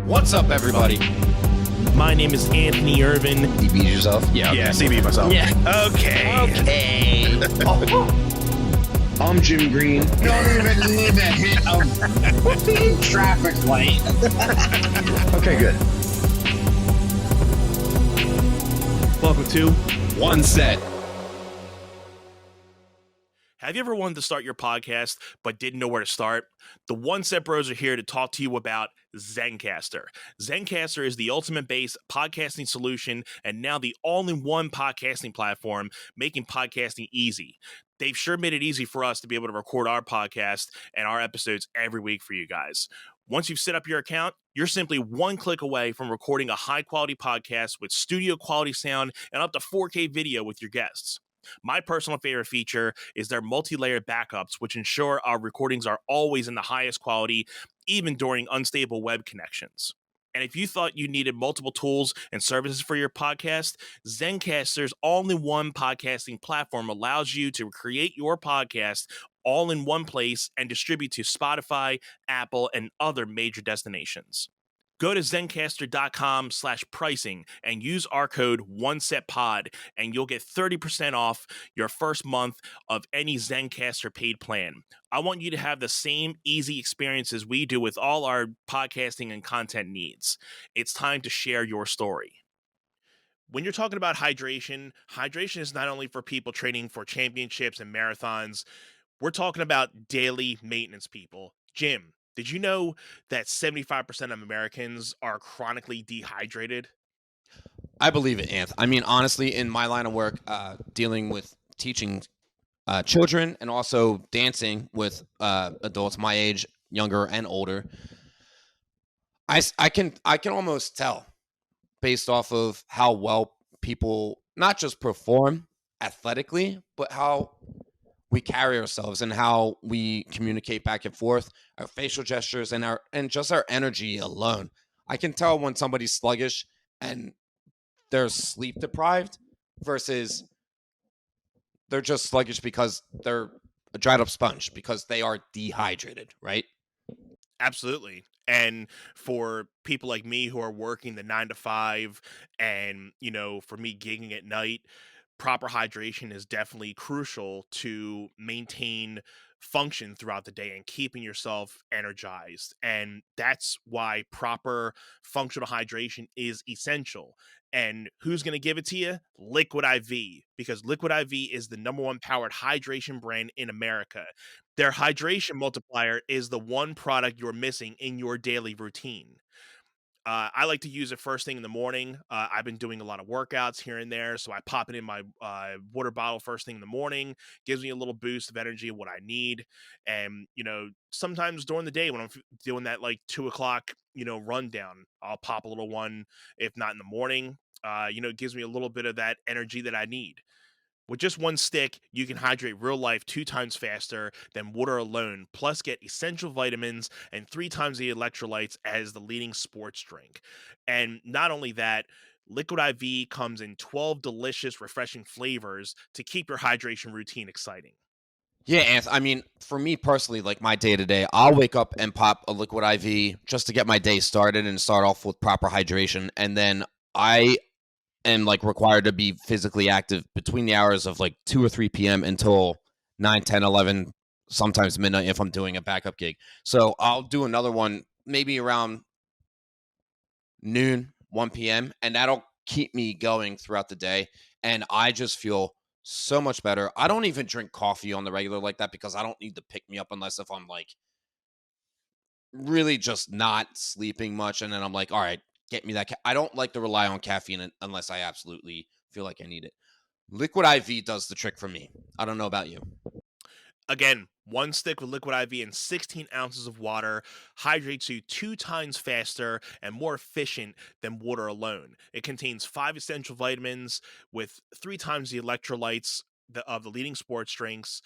What's up, everybody? My name is Anthony Irvin. You beat yourself? Yeah, Yeah, CB myself. Yeah. Okay. I'm Jim Green. Don't even leave a hit of traffic light. Okay, good. Welcome to One set. Have you ever wanted to start your podcast but didn't know where to start? The One Set Bros are here to talk to you about Zencastr. Zencastr is the ultimate base podcasting solution and now the all-in-one podcasting platform, making podcasting easy. They've sure made it easy for us to be able to record our podcast and our episodes every week for you guys. Once you've set up your account, you're simply one click away from recording a high-quality podcast with studio-quality sound and up to 4K video with your guests. My personal favorite feature is their multi-layer backups, which ensure our recordings are always in the highest quality, even during unstable web connections. And if you thought you needed multiple tools and services for your podcast, Zencastr's all-in-one podcasting platform allows you to create your podcast all in one place and distribute to Spotify, Apple, and other major destinations. Go to zencastr.com/pricing and use our code OneSetPod, and you'll get 30% off your first month of any Zencastr paid plan. I want you to have the same easy experiences we do with all our podcasting and content needs. It's time to share your story. When you're talking about hydration is not only for people training for championships and marathons. We're talking about daily maintenance people. Jim, did you know that 75% of Americans are chronically dehydrated? I believe it, Anth. I mean, honestly, in my line of work, dealing with teaching children and also dancing with adults my age, younger and older, I can almost tell based off of how well people not just perform athletically, but how we carry ourselves and how we communicate back and forth, our facial gestures and just our energy alone. I can tell when somebody's sluggish and they're sleep deprived versus they're just sluggish because they're a dried up sponge because they are dehydrated, right? Absolutely. And for people like me who are working the 9 to 5 and, for me gigging at night, proper hydration is definitely crucial to maintain function throughout the day and keeping yourself energized. And that's why proper functional hydration is essential. And who's going to give it to you? Liquid IV, because Liquid IV is the #1 powered hydration brand in America. Their hydration multiplier is the one product you're missing in your daily routine. I like to use it first thing in the morning. I've been doing a lot of workouts here and there, so I pop it in my water bottle first thing in the morning. Gives me a little boost of energy of what I need. And, sometimes during the day when I'm doing that like 2 o'clock, rundown, I'll pop a little one, if not in the morning. It gives me a little bit of that energy that I need. With just one stick, you can hydrate real life 2 times faster than water alone, plus get essential vitamins and 3 times the electrolytes as the leading sports drink. And not only that, Liquid IV comes in 12 delicious, refreshing flavors to keep your hydration routine exciting. Yeah, Anth. I mean, for me personally, like my day to day, I'll wake up and pop a Liquid IV just to get my day started and start off with proper hydration. And then I am like required to be physically active between the hours of like 2 or 3 p.m. until 9, 10, 11, sometimes midnight if I'm doing a backup gig. So I'll do another one maybe around noon, 1 p.m. and that'll keep me going throughout the day. And I just feel so much better. I don't even drink coffee on the regular like that because I don't need to pick me up unless if I'm like really just not sleeping much. And then I'm like, all right, get me that. I don't like to rely on caffeine unless I absolutely feel like I need it. Liquid IV does the trick for me. I don't know about you. Again, one stick with Liquid IV and 16 ounces of water hydrates you 2 times faster and more efficient than water alone. It contains 5 essential vitamins with 3 times the electrolytes of the leading sports drinks,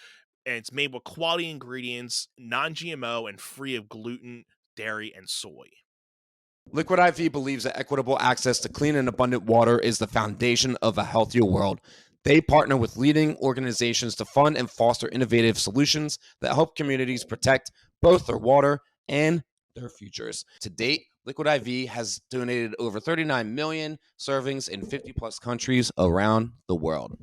and it's made with quality ingredients, non-GMO, and free of gluten, dairy, and soy. Liquid IV believes that equitable access to clean and abundant water is the foundation of a healthier world. They partner with leading organizations to fund and foster innovative solutions that help communities protect both their water and their futures. To date, Liquid IV has donated over 39 million servings in 50 plus countries around the world.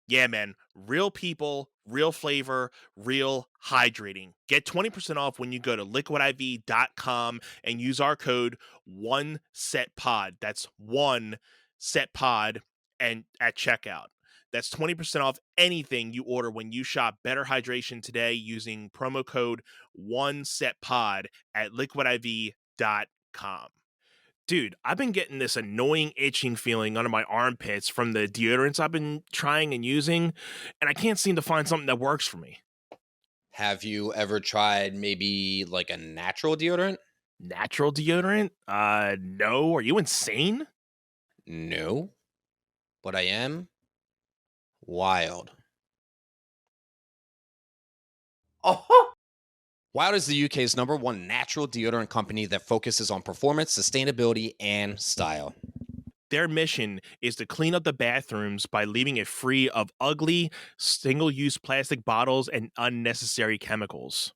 Yeah, man. Real people, real flavor, real hydrating. Get 20% off when you go to liquidiv.com and use our code 1SETPOD. That's 1SETPOD and at checkout. That's 20% off anything you order when you shop Better Hydration today using promo code 1SETPOD at liquidiv.com. Dude, I've been getting this annoying itching feeling under my armpits from the deodorants I've been trying and using, and I can't seem to find something that works for me. Have you ever tried maybe like a natural deodorant? Natural deodorant? No. Are you insane? No, but I am Wild. Oh, Wild is the UK's #1 natural deodorant company that focuses on performance, sustainability, and style. Their mission is to clean up the bathrooms by leaving it free of ugly, single use plastic bottles and unnecessary chemicals.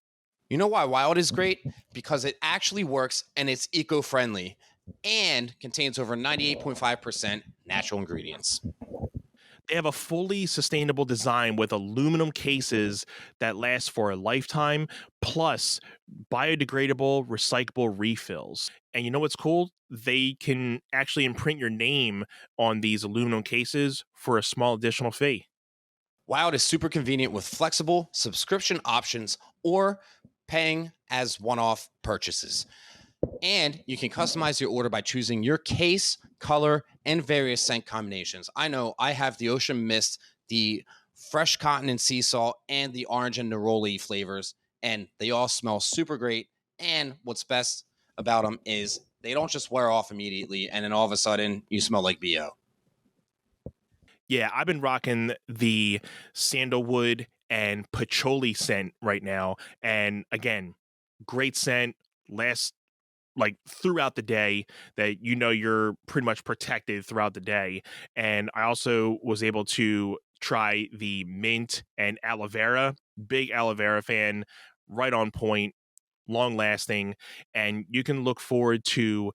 You know why Wild is great? Because it actually works and it's eco-friendly and contains over 98.5% natural ingredients. They have a fully sustainable design with aluminum cases that last for a lifetime, plus biodegradable, recyclable refills. And you know what's cool? They can actually imprint your name on these aluminum cases for a small additional fee. Wild is super convenient with flexible subscription options or paying as one-off purchases. And you can customize your order by choosing your case, color, and various scent combinations. I know I have the ocean mist, the fresh cotton and sea salt, and the orange and neroli flavors, and they all smell super great. And what's best about them is they don't just wear off immediately, and then all of a sudden you smell like BO. Yeah, I've been rocking the sandalwood and patchouli scent right now. And again, great scent, lasts like throughout the day, that you're pretty much protected throughout the day. And I also was able to try the mint and aloe vera. Big aloe vera fan, right on point, long lasting, and you can look forward to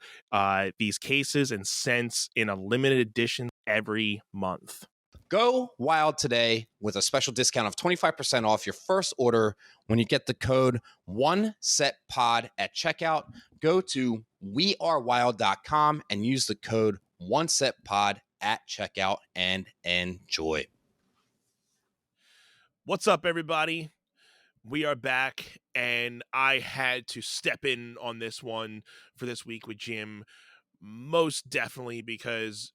these cases and scents in a limited edition every month. Go Wild today with a special discount of 25% off your first order when you get the code OneSetPod at checkout. Go to wearewild.com and use the code OneSetPod at checkout and enjoy. What's up, everybody? We are back, and I had to step in on this one for this week with Jim, most definitely because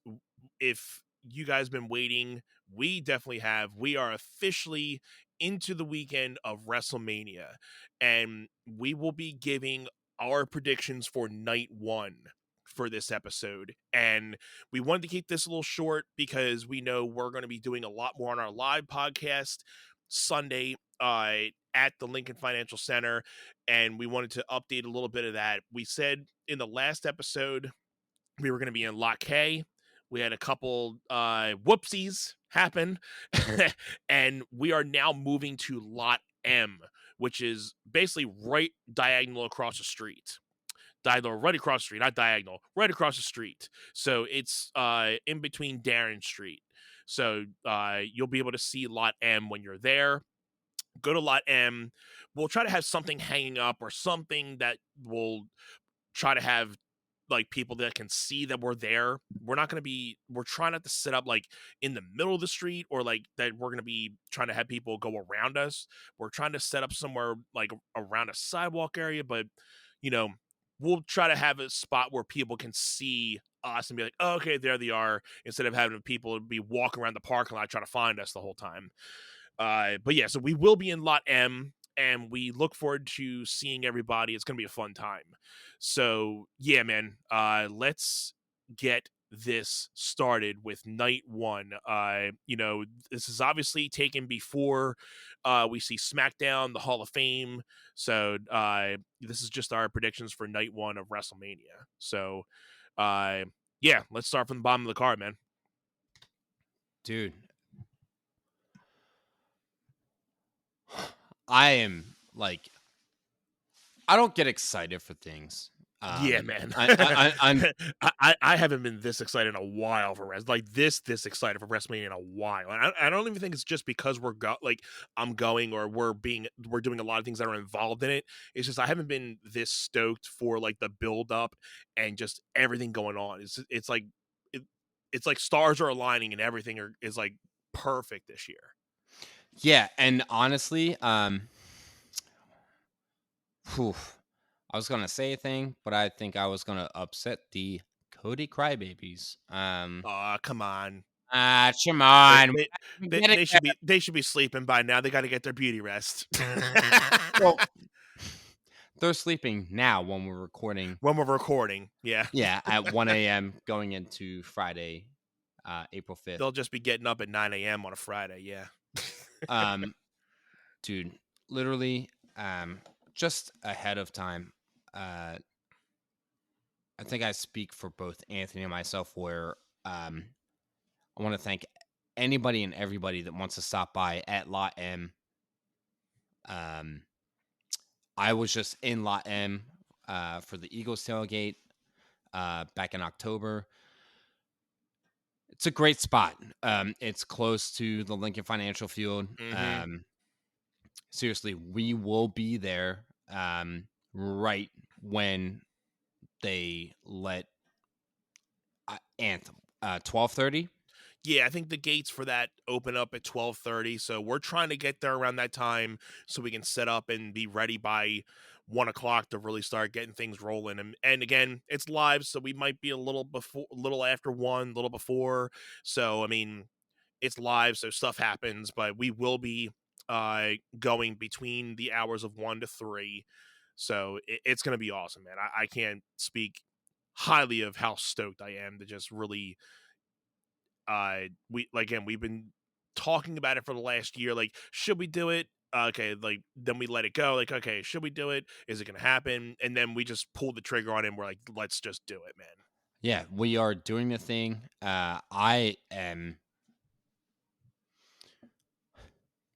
if you guys been waiting, we definitely have. We are officially into the weekend of WrestleMania, and we will be giving our predictions for night one for this episode. And we wanted to keep this a little short because we know we're going to be doing a lot more on our live podcast Sunday at the Lincoln Financial Center, and we wanted to update a little bit of that. We said in the last episode we were going to be in Lot K. We had a couple whoopsies happen, and we are now moving to Lot M, which is basically right diagonal across the street. Diagonal, right across the street, not diagonal, right across the street. So it's in between Darren Street. So you'll be able to see Lot M when you're there. Go to Lot M. We'll try to have something hanging up or something that will try to have like people that can see that we're there. We're trying not to set up like in the middle of the street or like that we're going to be trying to have people go around us. We're trying to set up somewhere like around a sidewalk area, but you know, we'll try to have a spot where people can see us and be like, oh, okay, there they are, instead of having people be walking around the parking lot trying to find us the whole time. But yeah, so we will be in Lot M, and we look forward to seeing everybody. It's going to be a fun time. So yeah, man, let's get this started with night one. This is obviously taken before we see SmackDown, the Hall of Fame. So this is just our predictions for night one of WrestleMania. So yeah, let's start from the bottom of the card, man. Dude, I am like, I don't get excited for things. Yeah, man. I'm I haven't been this excited in a while for this excited for WrestleMania in a while, and I don't even think it's just because I'm going or we're doing a lot of things that are involved in it. It's just I haven't been this stoked for like the build up and just everything going on. It, it's like stars are aligning and is like perfect this year. Yeah, and honestly, whew, I was gonna say a thing, but I think I was gonna upset the Cody crybabies. Come on. Come They on, they I'm getting they should be sleeping by now. They got to get their beauty rest. well. They're sleeping now when we're recording. When we're recording, yeah. Yeah, at 1 a.m. going into Friday, April 5th. They'll just be getting up at 9 a.m. on a Friday, yeah. Um, dude, literally, just ahead of time. I think I speak for both Anthony and myself where I want to thank anybody and everybody that wants to stop by at Lot M. I was just in Lot M for the Eagles tailgate back in October. It's a great spot. It's close to the Lincoln Financial Field. Mhm. Seriously, we will be there right when they let Anthem 12:30. Yeah, I think the gates for that open up at 12:30, so we're trying to get there around that time so we can set up and be ready by 1 o'clock to really start getting things rolling. And again, it's live, so we might be a little after 1, a little before. So I mean, it's live, so stuff happens, but we will be going between the hours of 1 to 3. So it's gonna be awesome, man. I can't speak highly of how stoked I am to just really we've been talking about it for the last year. Like, should we do it? Okay, like then we let it go. Like, okay, should we do it? Is it gonna happen? And then we just pulled the trigger on it and we're like, let's just do it, man. Yeah, we are doing the thing. I am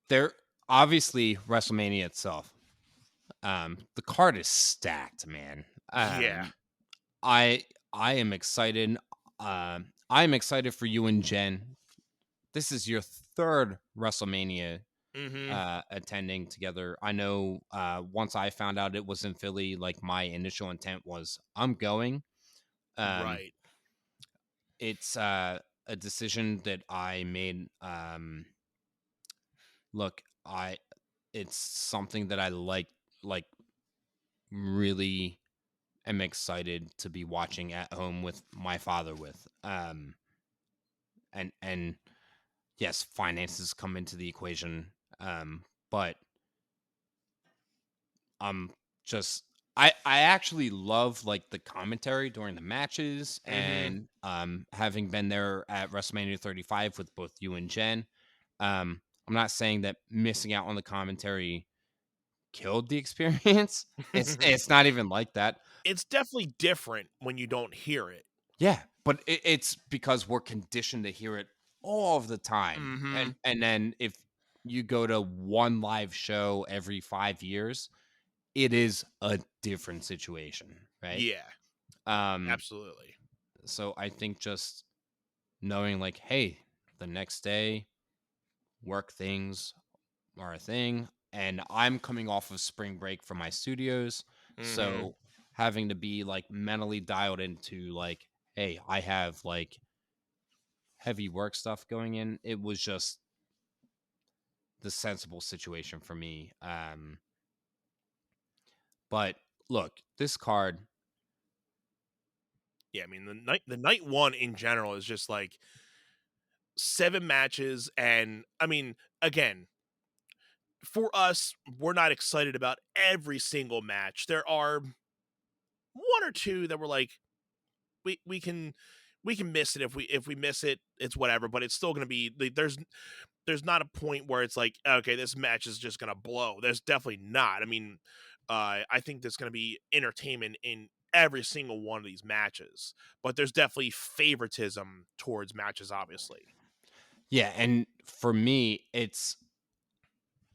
there. Obviously, WrestleMania itself. The card is stacked, man. Yeah. I I am excited. I'm excited for you and Jen. This is your third WrestleMania Mm-hmm. attending together. I know once I found out it was in Philly, like my initial intent was I'm going. Um, Right. it's a decision that I made. Look, I it's something that I like really am excited to be watching at home with my father with. And yes, finances come into the equation. But I'm just I actually love like the commentary during the matches Mm-hmm. and having been there at WrestleMania 35 with both you and Jen. I'm not saying that missing out on the commentary killed the experience. It's not even like that. It's definitely different when you don't hear it. Yeah, but it's because we're conditioned to hear it all of the time. Mm-hmm. And then if you go to one live show every 5 years, it is a different situation, right? Yeah, Um absolutely. so I think just knowing like, hey, the next day work things are a thing and I'm coming off of spring break from my studios, Mm-hmm. so having to be like mentally dialed into like, hey, I have like heavy work stuff going in. It was just the sensible situation for me. But look, this card, Yeah, I mean the night one in general is just like 7 matches, and I mean, again, for us, we're not excited about every single match. There are one or two that we're like, we can miss it if we miss it, it's whatever. But it's still gonna be like, there's not a point where it's like, okay, this match is just gonna blow. There's definitely not. I mean, I think there's gonna be entertainment in every single one of these matches, but there's definitely favoritism towards matches, obviously. yeah, and for me, it's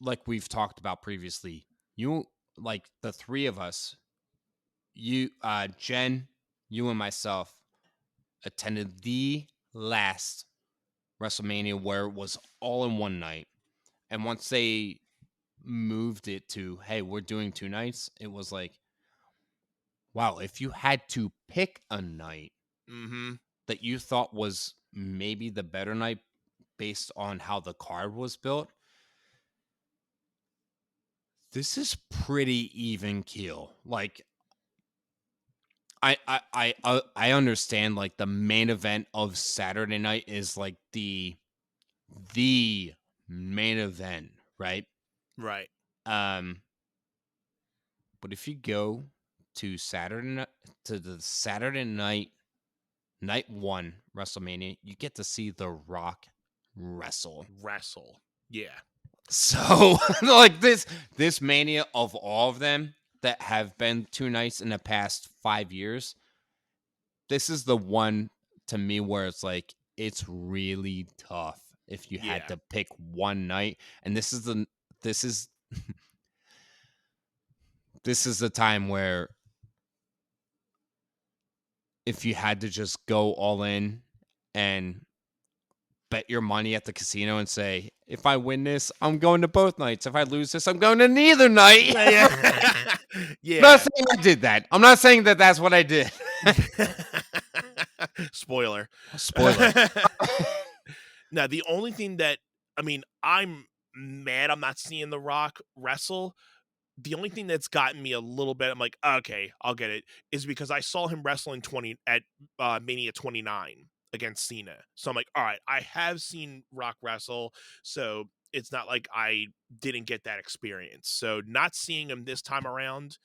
like we've talked about previously. You like the three of us Jen, you and myself attended the last WrestleMania where it was all in one night. And once they moved it to, hey, we're doing 2 nights, it was like, wow, if you had to pick a night Mm-hmm. that you thought was maybe the better night based on how the card was built, this is pretty even keel. Like, I understand like the main event of Saturday night is like the main event, right? Right. Um, but if you go to the Saturday night 1 WrestleMania, you get to see The Rock wrestle. Yeah. So like this Mania of all of them that have been 2 nights in the past 5 years, this is the one to me where it's like it's really tough if you had Yeah. to pick one night, and this is this is the time where if you had to just go all in and bet your money at the casino and say, if I win this, I'm going to both nights. If I lose this, I'm going to neither night. Yeah. I'm not saying I did that. I'm not saying that that's what I did. Spoiler. Spoiler. Now, the only thing that, I mean, I'm mad I'm not seeing The Rock wrestle. The only thing that's gotten me a little bit, I'm like, okay, I'll get it, is because I saw him wrestle at Mania 29 against Cena. So I'm like, all right, I have seen Rock wrestle, so it's not like I didn't get that experience. So not seeing him this time around,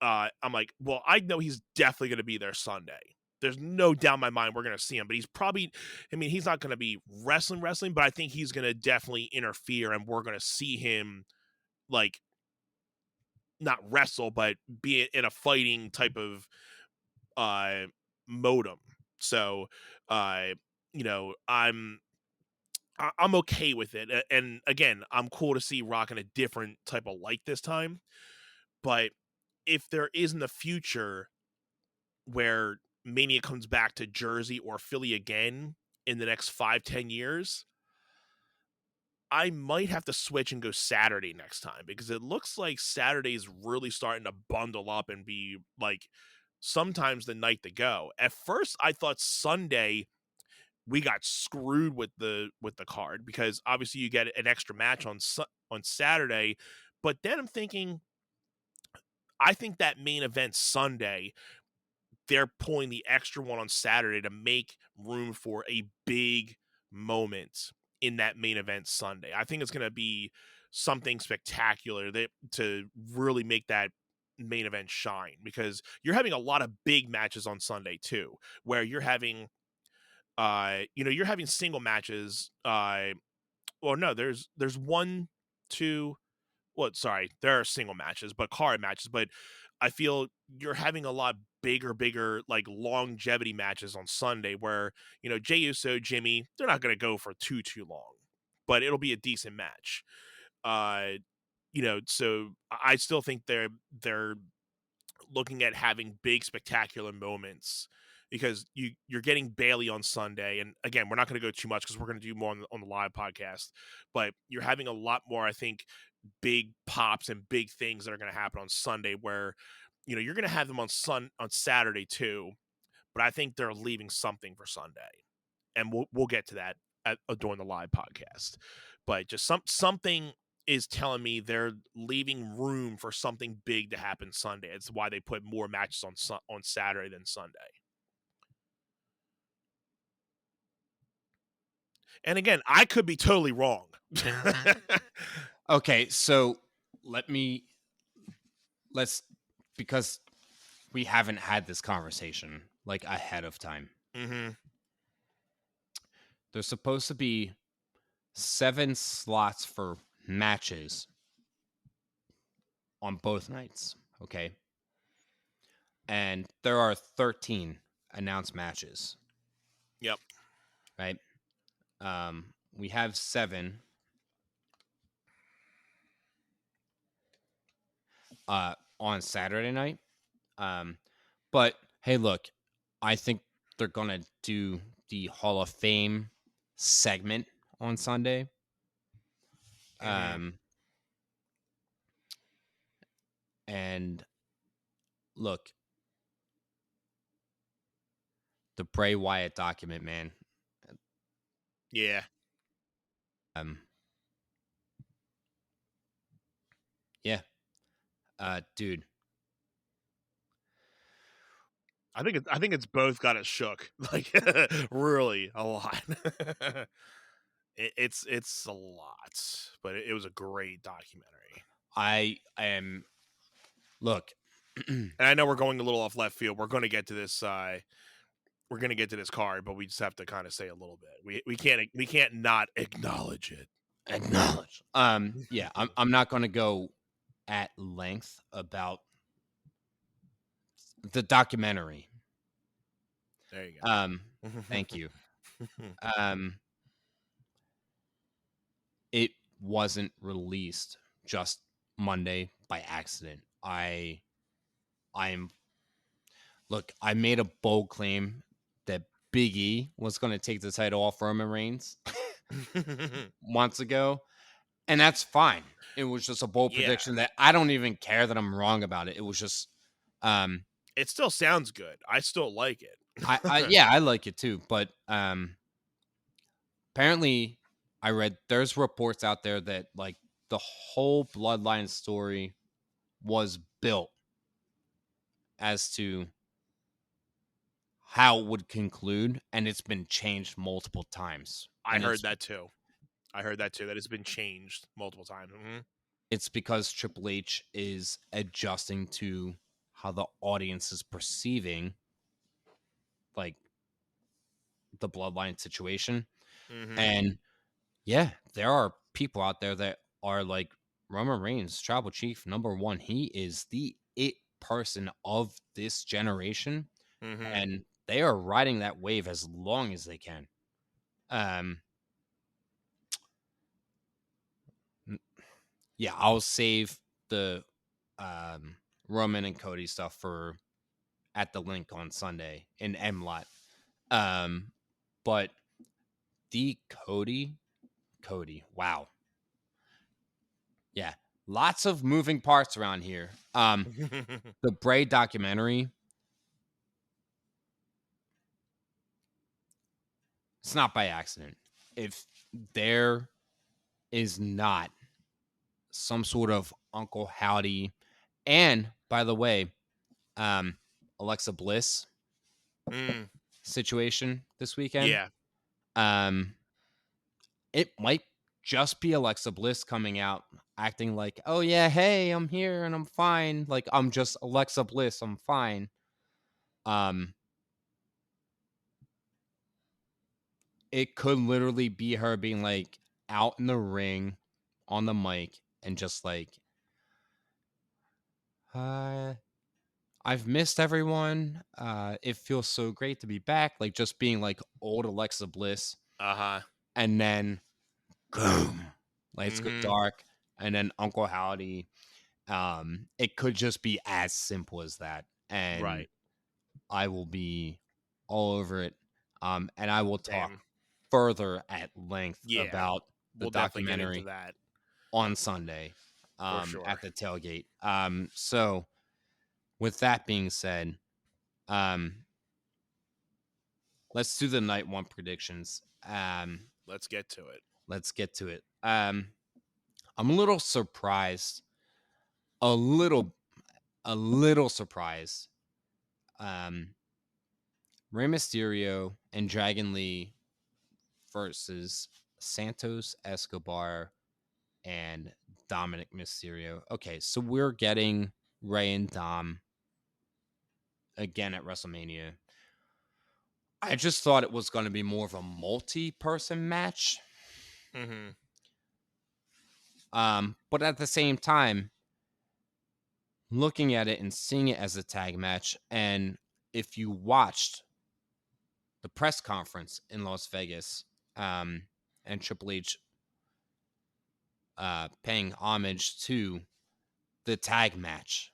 I'm like, well, I know he's definitely going to be there Sunday. There's no doubt in my mind we're going to see him, but he's probably, I mean, he's not going to be wrestling, but I think he's going to definitely interfere, and we're going to see him, like, not wrestle, but be in a fighting type of modem. So, you know, I'm okay with it. And again, I'm cool to see Rock in a different type of light this time. But if there is in the future where Mania comes back to Jersey or Philly again in the next 5-10 years, I might have to switch and go Saturday next time, because it looks like Saturday's really starting to bundle up and be like sometimes the night to go. At first, I thought Sunday we got screwed with the card, because obviously you get an extra match on Saturday, but then I'm thinking, I think that main event Sunday, they're pulling the extra one on Saturday to make room for a big moment in that main event Sunday. I think it's going to be something spectacular to really make that main event shine, because you're having a lot of big matches on Sunday too, where you're having you're having single matches, well, no, there's one, two, well, sorry, there are single matches, but card matches. But I feel you're having a lot bigger, like, longevity matches on Sunday, where, Jey Uso, Jimmy, they're not going to go for too long, but it'll be a decent match. So I still think they're looking at having big, spectacular moments, because you're getting Bailey on Sunday, and again, we're not going to go too much because we're going to do more on the live podcast, but you're having a lot more, I think, big pops and big things that are going to happen on Sunday, where you're going to have them on Saturday too, but I think they're leaving something for Sunday, and we'll get to that during the live podcast. But just something is telling me they're leaving room for something big to happen Sunday. It's why they put more matches on Saturday than Sunday. And again, I could be totally wrong. Okay, so let's because we haven't had this conversation like ahead of time. Mm-hmm. There's supposed to be 7 slots for matches on both nights, okay? And there are 13 announced matches. Yep. Right? We have 7 on Saturday night. But hey, look, I think they're gonna do the Hall of Fame segment on Sunday. Mhm. And look, the Bray Wyatt document, man. Yeah. Um, yeah, dude, I think it's both got us shook, like really a lot. It's a lot, but it was a great documentary. I am. Look, And I know we're going a little off left field. We're going to get to this. We're going to get to this card, but we just have to kind of say a little bit. We can't not acknowledge it. acknowledge. Yeah, I'm not gonna go at length about the documentary. There you go. Thank you. Um, it wasn't released just Monday by accident. I'm look, I made a bold claim that Big E was going to take the title off Roman Reigns months ago, and that's fine. It was just a bold Yeah, prediction that I don't even care that I'm wrong about it. It was just um it still sounds good. I still like I it. yeah, I like it too, but apparently I read there's reports out there that like the whole bloodline story was built as to how it would conclude, and it's been changed multiple times. I And heard that too. I heard that too. That it's been changed multiple times. it's because Triple H is adjusting to how the audience is perceiving like the bloodline situation. Mm-hmm. And yeah, there are people out there that are like Roman Reigns, tribal chief number one. He is the it person of this generation, Mm-hmm. and they are riding that wave as long as they can. Um, yeah, I'll save the Roman and Cody stuff for at the link on Sunday in MLOT. But the Cody, wow, yeah, lots of moving parts around here. The Bray documentary, it's not by accident. If there is not some sort of Uncle Howdy, and by the way, um, Alexa Bliss Mm, situation this weekend, yeah. um, it might just be Alexa Bliss coming out acting like, oh yeah, hey, I'm here and I'm fine. Like I'm just Alexa Bliss, I'm fine. Um, it could literally be her being like out in the ring on the mic and just like, uh, I've missed everyone. It feels so great to be back. Like just being like old Alexa Bliss, Uh-huh. and then boom, lights go Mm-hmm. dark, and then Uncle Howdy. It could just be as simple as that, and Right. I will be all over it. And I will talk Same. further at length Yeah. about the We'll definitely get into documentary that on Sunday for sure. at the tailgate. So with that being said, um, let's do the night one predictions. Let's get to it. Let's get to it. I'm a little surprised, a little, a little surprised. Rey Mysterio and Dragon Lee versus Santos Escobar and Dominic Mysterio. Okay, so we're getting Rey and Dom again at WrestleMania. I just thought it was going to be more of a multi-person match. Mm-hmm. But at the same time, looking at it and seeing it as a tag match, and if you watched the press conference in Las Vegas, and Triple H paying homage to the tag match,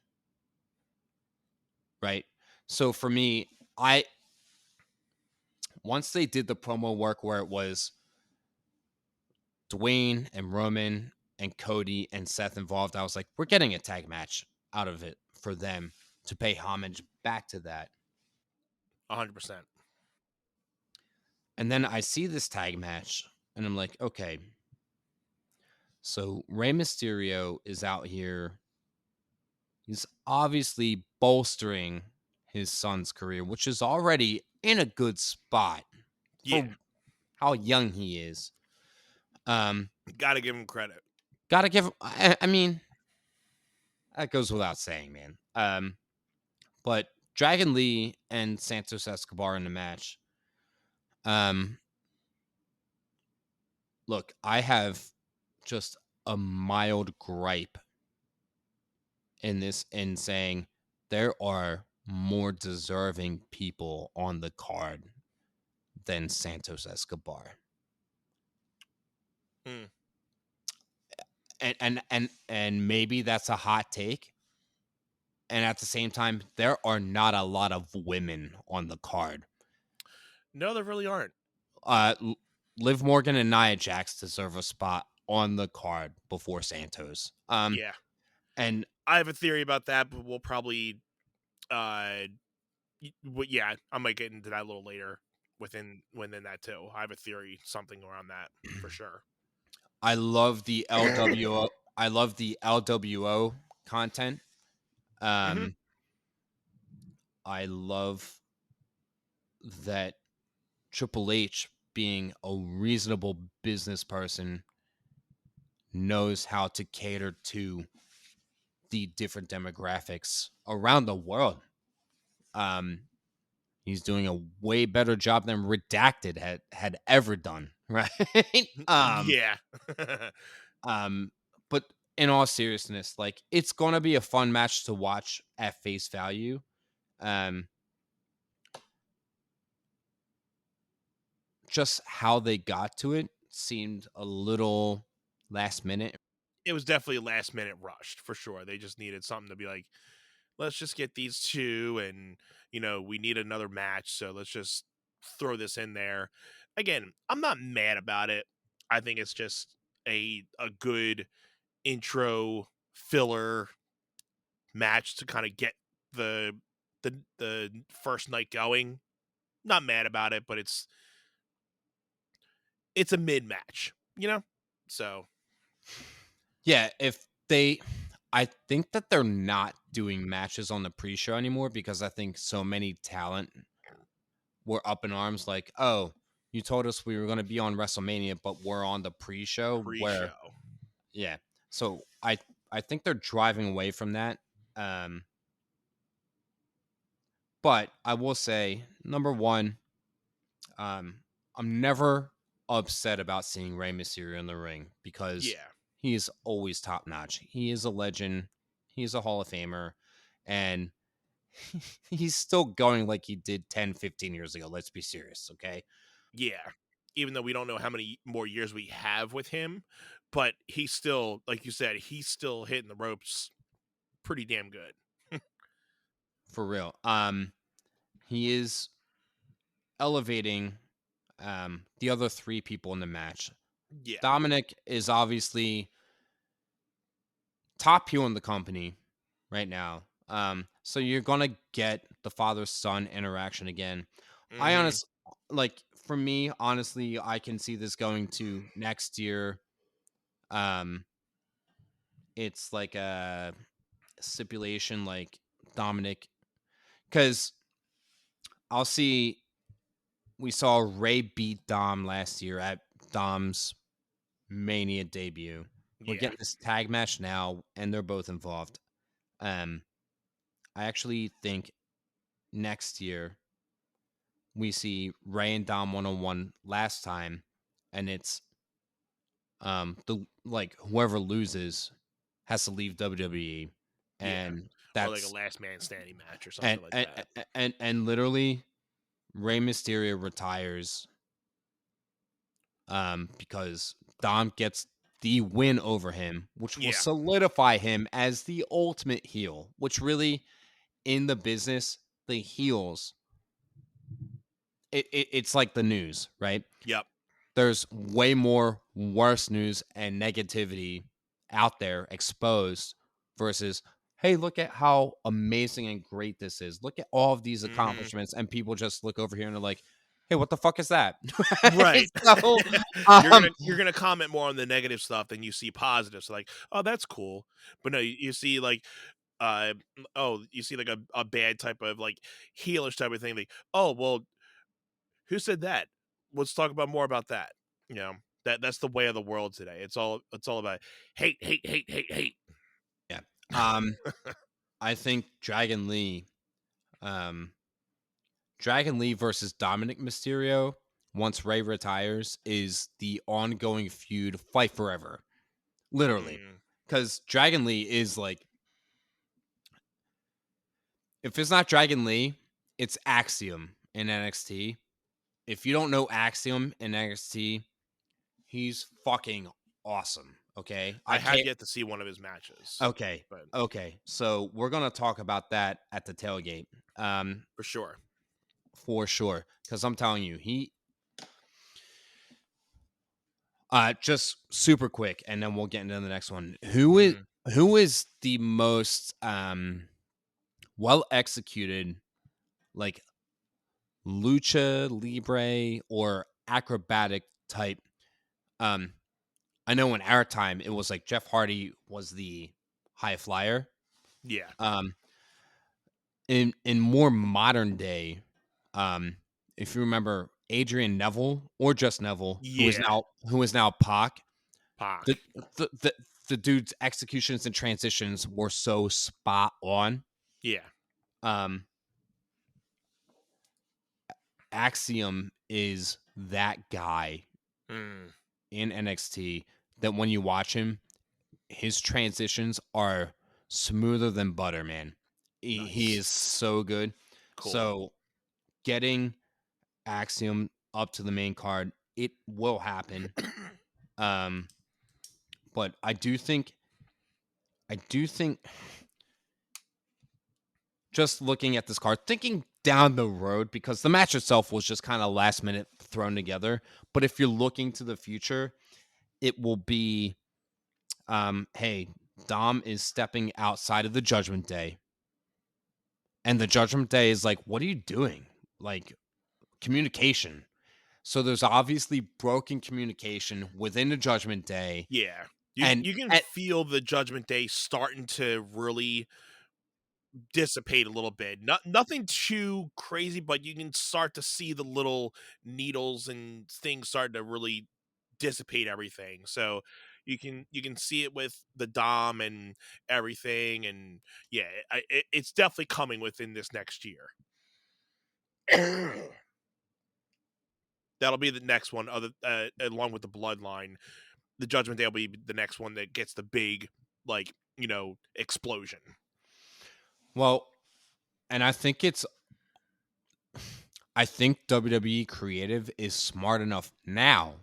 right? So for me, I once they did the promo work where it was Dwayne and Roman and Cody and Seth involved, I was like, we're getting a tag match out of it for them to pay homage back to that. 100%. And then I see this tag match and I'm like, okay, so Rey Mysterio is out here. He's obviously bolstering his son's career, which is already in a good spot Yeah, for how young he is. gotta give him credit. Gotta give. I mean, that goes without saying, man. But Dragon Lee and Santos Escobar in the match. Um, look, I have just a mild gripe in this in saying there are more deserving people on the card than Santos Escobar. Hmm. And maybe that's a hot take. And at the same time, there are not a lot of women on the card. No, there really aren't. Liv Morgan and Nia Jax deserve a spot on the card before Santos. Yeah, And I have a theory about that, but we'll probably, yeah, I might get into that a little later within that too. I have a theory, something around that for sure. I love the LWO. I love the LWO content. Hmm. I love that Triple H, being a reasonable business person, knows how to cater to the different demographics around the world. He's doing a way better job than Redacted had ever done, right? um, Yeah, um, but in all seriousness, like it's gonna be a fun match to watch at face value. Um, just how they got to it seemed a little last minute. it was definitely a last minute rush for sure. They just needed something to be like, let's just get these two, and we need another match, so let's just throw this in there. Again, I'm not mad about it. I think it's just a good intro filler match to kind of get the first night going. Not mad about it, but it's a mid match, So Yeah, if they, I think that they're not doing matches on the pre-show anymore because I think so many talent were up in arms, like, oh, you told us we were going to be on WrestleMania, but we're on the pre-show. Where, pre-show. yeah, so I think they're driving away from that. Um, but I will say, number one, um, I'm never upset about seeing Rey Mysterio in the ring because Yeah. he is always top notch. He is a legend. He's a Hall of Famer. And he's still going like he did 10, 15 years ago. Let's be serious, okay? Yeah. Even though we don't know how many more years we have with him, but he's still, like you said, he's still hitting the ropes pretty damn good. For real. He is elevating the other three people in the match. Yeah. Dominic is obviously top heel in the company right now. So you're gonna get the father son interaction again. I Hmm. honestly, like, for me, honestly, I can see this going to next year. Um, it's like a stipulation, like Dominic, because I'll see. We saw Ray beat Dom last year at Dom's Mania debut. We're Yeah. getting this tag match now, and they're both involved. Um, I actually think next year we see Ray and Dom 1-on-1 last time, and it's the like whoever loses has to leave WWE, Yeah. and Or like a that's last man standing match or and something like and that. and literally Rey Mysterio retires because Dom gets the win over him, which will Yeah. solidify him as the ultimate heel, which really in the business, the heels, it's like the news, right? Yep. There's way more worse news and negativity out there exposed versus, hey, look at how amazing and great this is. Look at all of these Hmm. accomplishments. And people just look over here and they're like, hey, what the fuck is that? Right. So, you're um, gonna you're gonna comment more on the negative stuff than you see positive. So like, oh, that's cool. But no, you see like oh, you see like a bad type of like heelish type of thing. Like, oh well, who said that? Let's talk about more about that. You know, that's the way of the world today. It's all about hate, hate, hate, hate, hate. yeah. Um, I think um, Dragon Lee versus Dominic Mysterio, once Ray retires, is the ongoing feud, fight forever. Literally. Mm, Because Dragon Lee is like, if it's not Dragon Lee, it's Axiom in NXT. If you don't know Axiom in NXT, he's fucking awesome. Okay. I I have can't. yet to see one of his matches, Okay. but Okay. So we're going to talk about that at the tailgate. for sure. For sure. Because I'm telling you, just super quick, and then we'll get into the next one. Mhm. Who is the most well executed, like, lucha libre or acrobatic type? I know in our time it was like Jeff Hardy was the high flyer. Yeah. Um, in more modern day, um, if you remember Adrian Neville or just Neville, Yeah. who is now Pac, Pac. the the the, the dude's executions and transitions were so spot on. Yeah. Um, Axiom is that guy Mm, in NXT that when you watch him, his transitions are smoother than butter, man. He nice. is so good. Cool. So getting Axiom up to the main card, it will happen. Um, but I do think just looking at this card, thinking down the road, because the match itself was just kind of last minute thrown together. But if you're looking to the future, it will be, hey, Dom is stepping outside of the Judgment Day. And the Judgment Day is like, what are you doing? Like, communication. So there's obviously broken communication within the Judgment Day. Yeah. And, You can and feel the Judgment Day starting to really dissipate a little bit. Nothing too crazy, but you can start to see the little needles and things starting to really dissipate everything. So you can see it with the Dom and everything, and yeah, it's definitely coming within this next year. That'll be the next one, other along with the Bloodline. The Judgment Day will be the next one that gets the big, like, explosion. well, and I think WWE Creative is smart enough now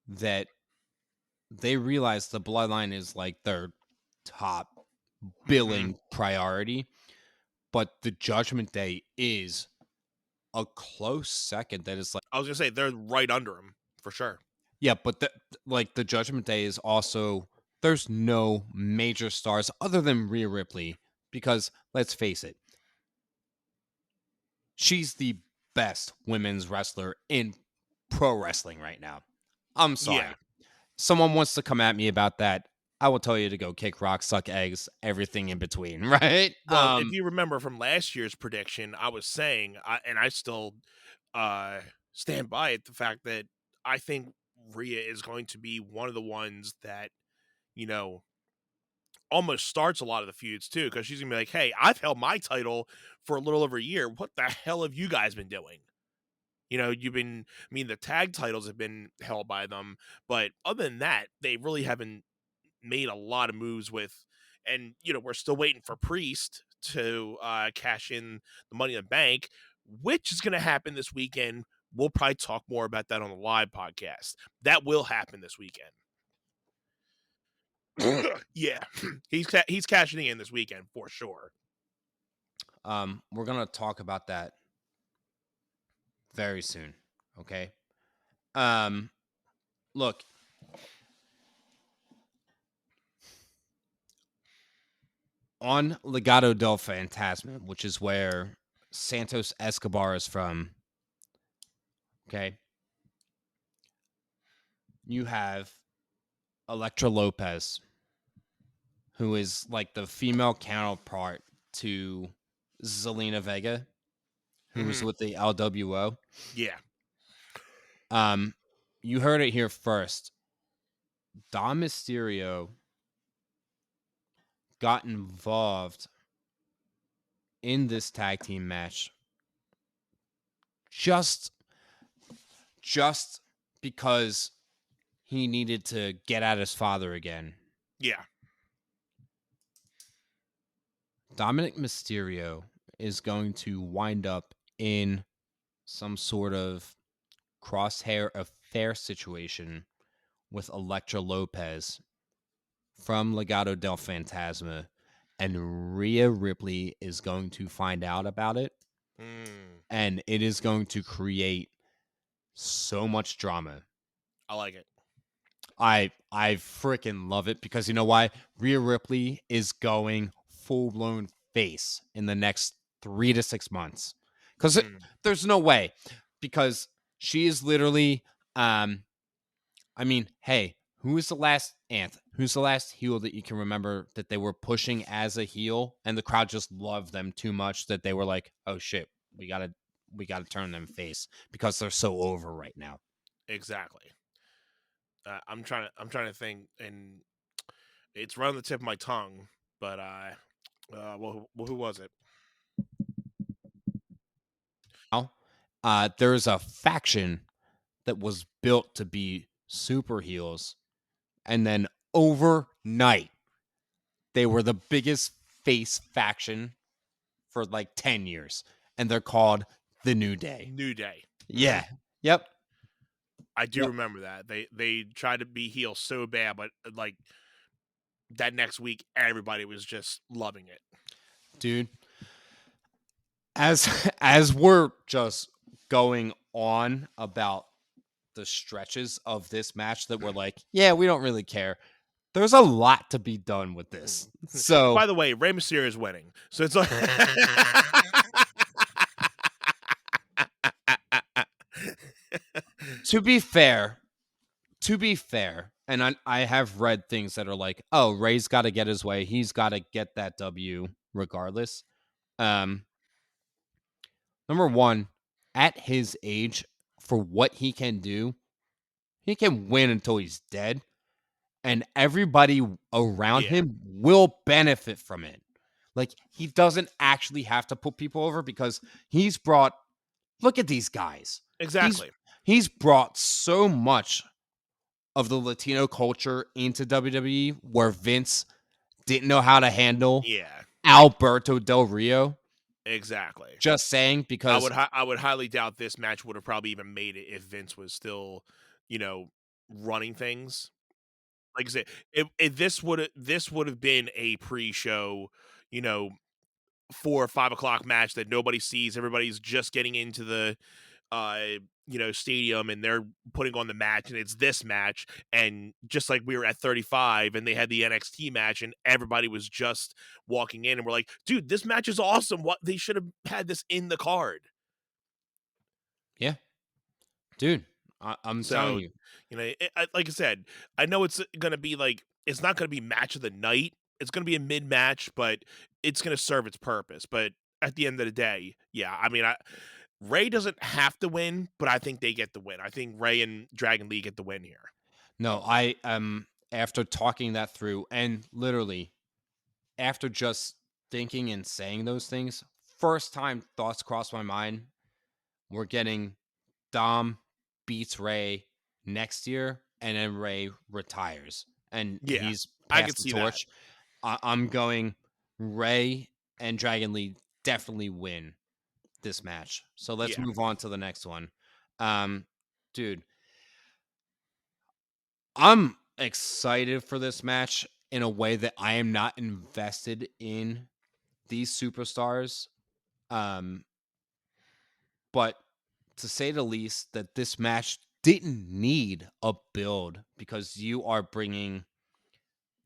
that they realize the Bloodline is like their top Hmm. billing priority, but the Judgment Day is a close second. That is like, I was gonna say they're right under him for sure. yeah, but the Judgment Day is also, there's no major stars other than Rhea Ripley, because let's face it, she's the best women's wrestler in pro wrestling right now. I'm Yeah. sorry. Someone wants to come at me about that, I will tell you to go kick rocks, suck eggs, everything in between, right? Well, if you remember from last year's prediction, I was saying, and I still stand by it, the fact that I think Rhea is going to be one of the ones that, you know, almost starts a lot of the feuds too, because she's gonna be like, "Hey, I've held my title for a little over a year. What the hell have you guys been doing?" You've been, I mean, the tag titles have been held by them, but other than that, they really haven't made a lot of moves with, and we're still waiting for Priest to cash in the Money in the Bank, which is going to happen this weekend. We'll probably talk more about that on the live podcast. That will happen this weekend. Yeah, he's cashing in this weekend for sure. We're gonna talk about that very soon. Okay. Look, on Legado del Fantasma, which is where Santos Escobar is from. Okay. You have Elektra Lopez, who is like the female counterpart to Zelina Vega, who was with the LWO. Yeah. You heard it here first. Dom Mysterio got involved in this tag team match just because he needed to get at his father again. Yeah. Dominic Mysterio is going to wind up in some sort of crosshair affair situation with Elektra Lopez from Legado del Fantasma, and Rhea Ripley is going to find out about it, and it is going to create so much drama. I like it. I freaking love it because you know why? Rhea Ripley is going full blown face in the next 3 to 6 months. Because there's no way. Because she is literally I mean, hey, who's the last heel that you can remember that they were pushing as a heel and the crowd just loved them too much that they were like, oh shit, we gotta turn them face because they're so over right now. Exactly. I'm trying to think, and it's right on the tip of my tongue. But well, who was it? Now, there's a faction that was built to be super heels, and then overnight they were the biggest face faction for like 10 years, and they're called the New Day. New Day. Yeah. Yep. I do remember that. They tried to be heel so bad, but like that next week, everybody was just loving it. Dude, as we're just going on about the stretches of this match that we're like, yeah, we don't really care. There's a lot to be done with this. So, by the way, Rey Mysterio is winning, so it's like. to be fair, and I have read things that are like, oh, Ray's got to get his way. He's got to get that W regardless. Number one, at his age, for what he can do, he can win until he's dead. And everybody around him will benefit from it. Like, he doesn't actually have to put people over because he's brought, look at these guys. Exactly. He's brought so much of the Latino culture into WWE where Vince didn't know how to handle Alberto Del Rio. Exactly. Just saying, because I would highly doubt this match would have probably even made it if Vince was still, running things. Like I said, this would have been a pre-show, 4 or 5 o'clock match that nobody sees. Everybody's just getting into the stadium, and they're putting on the match, and it's this match. And just like we were at 35 and they had the NXT match and everybody was just walking in and we're like, dude, this match is awesome. What, they should have had this in the card. Yeah. Dude, I'm telling you. Like I said, I know it's going to be like, it's not going to be match of the night. It's going to be a mid-match, but it's going to serve its purpose. But at the end of the day, yeah, I mean, Ray doesn't have to win, but I think they get the win. I think Ray and Dragon Lee get the win here. No, I after talking that through and literally after just thinking and saying those things, first time thoughts crossed my mind, we're getting Dom beats Ray next year and then Ray retires and he's passed the torch. I'm going Ray and Dragon Lee definitely win this match. So let's move on to the next one. Dude, I'm excited for this match in a way that I am not invested in these superstars But to say the least, that this match didn't need a build because you are bringing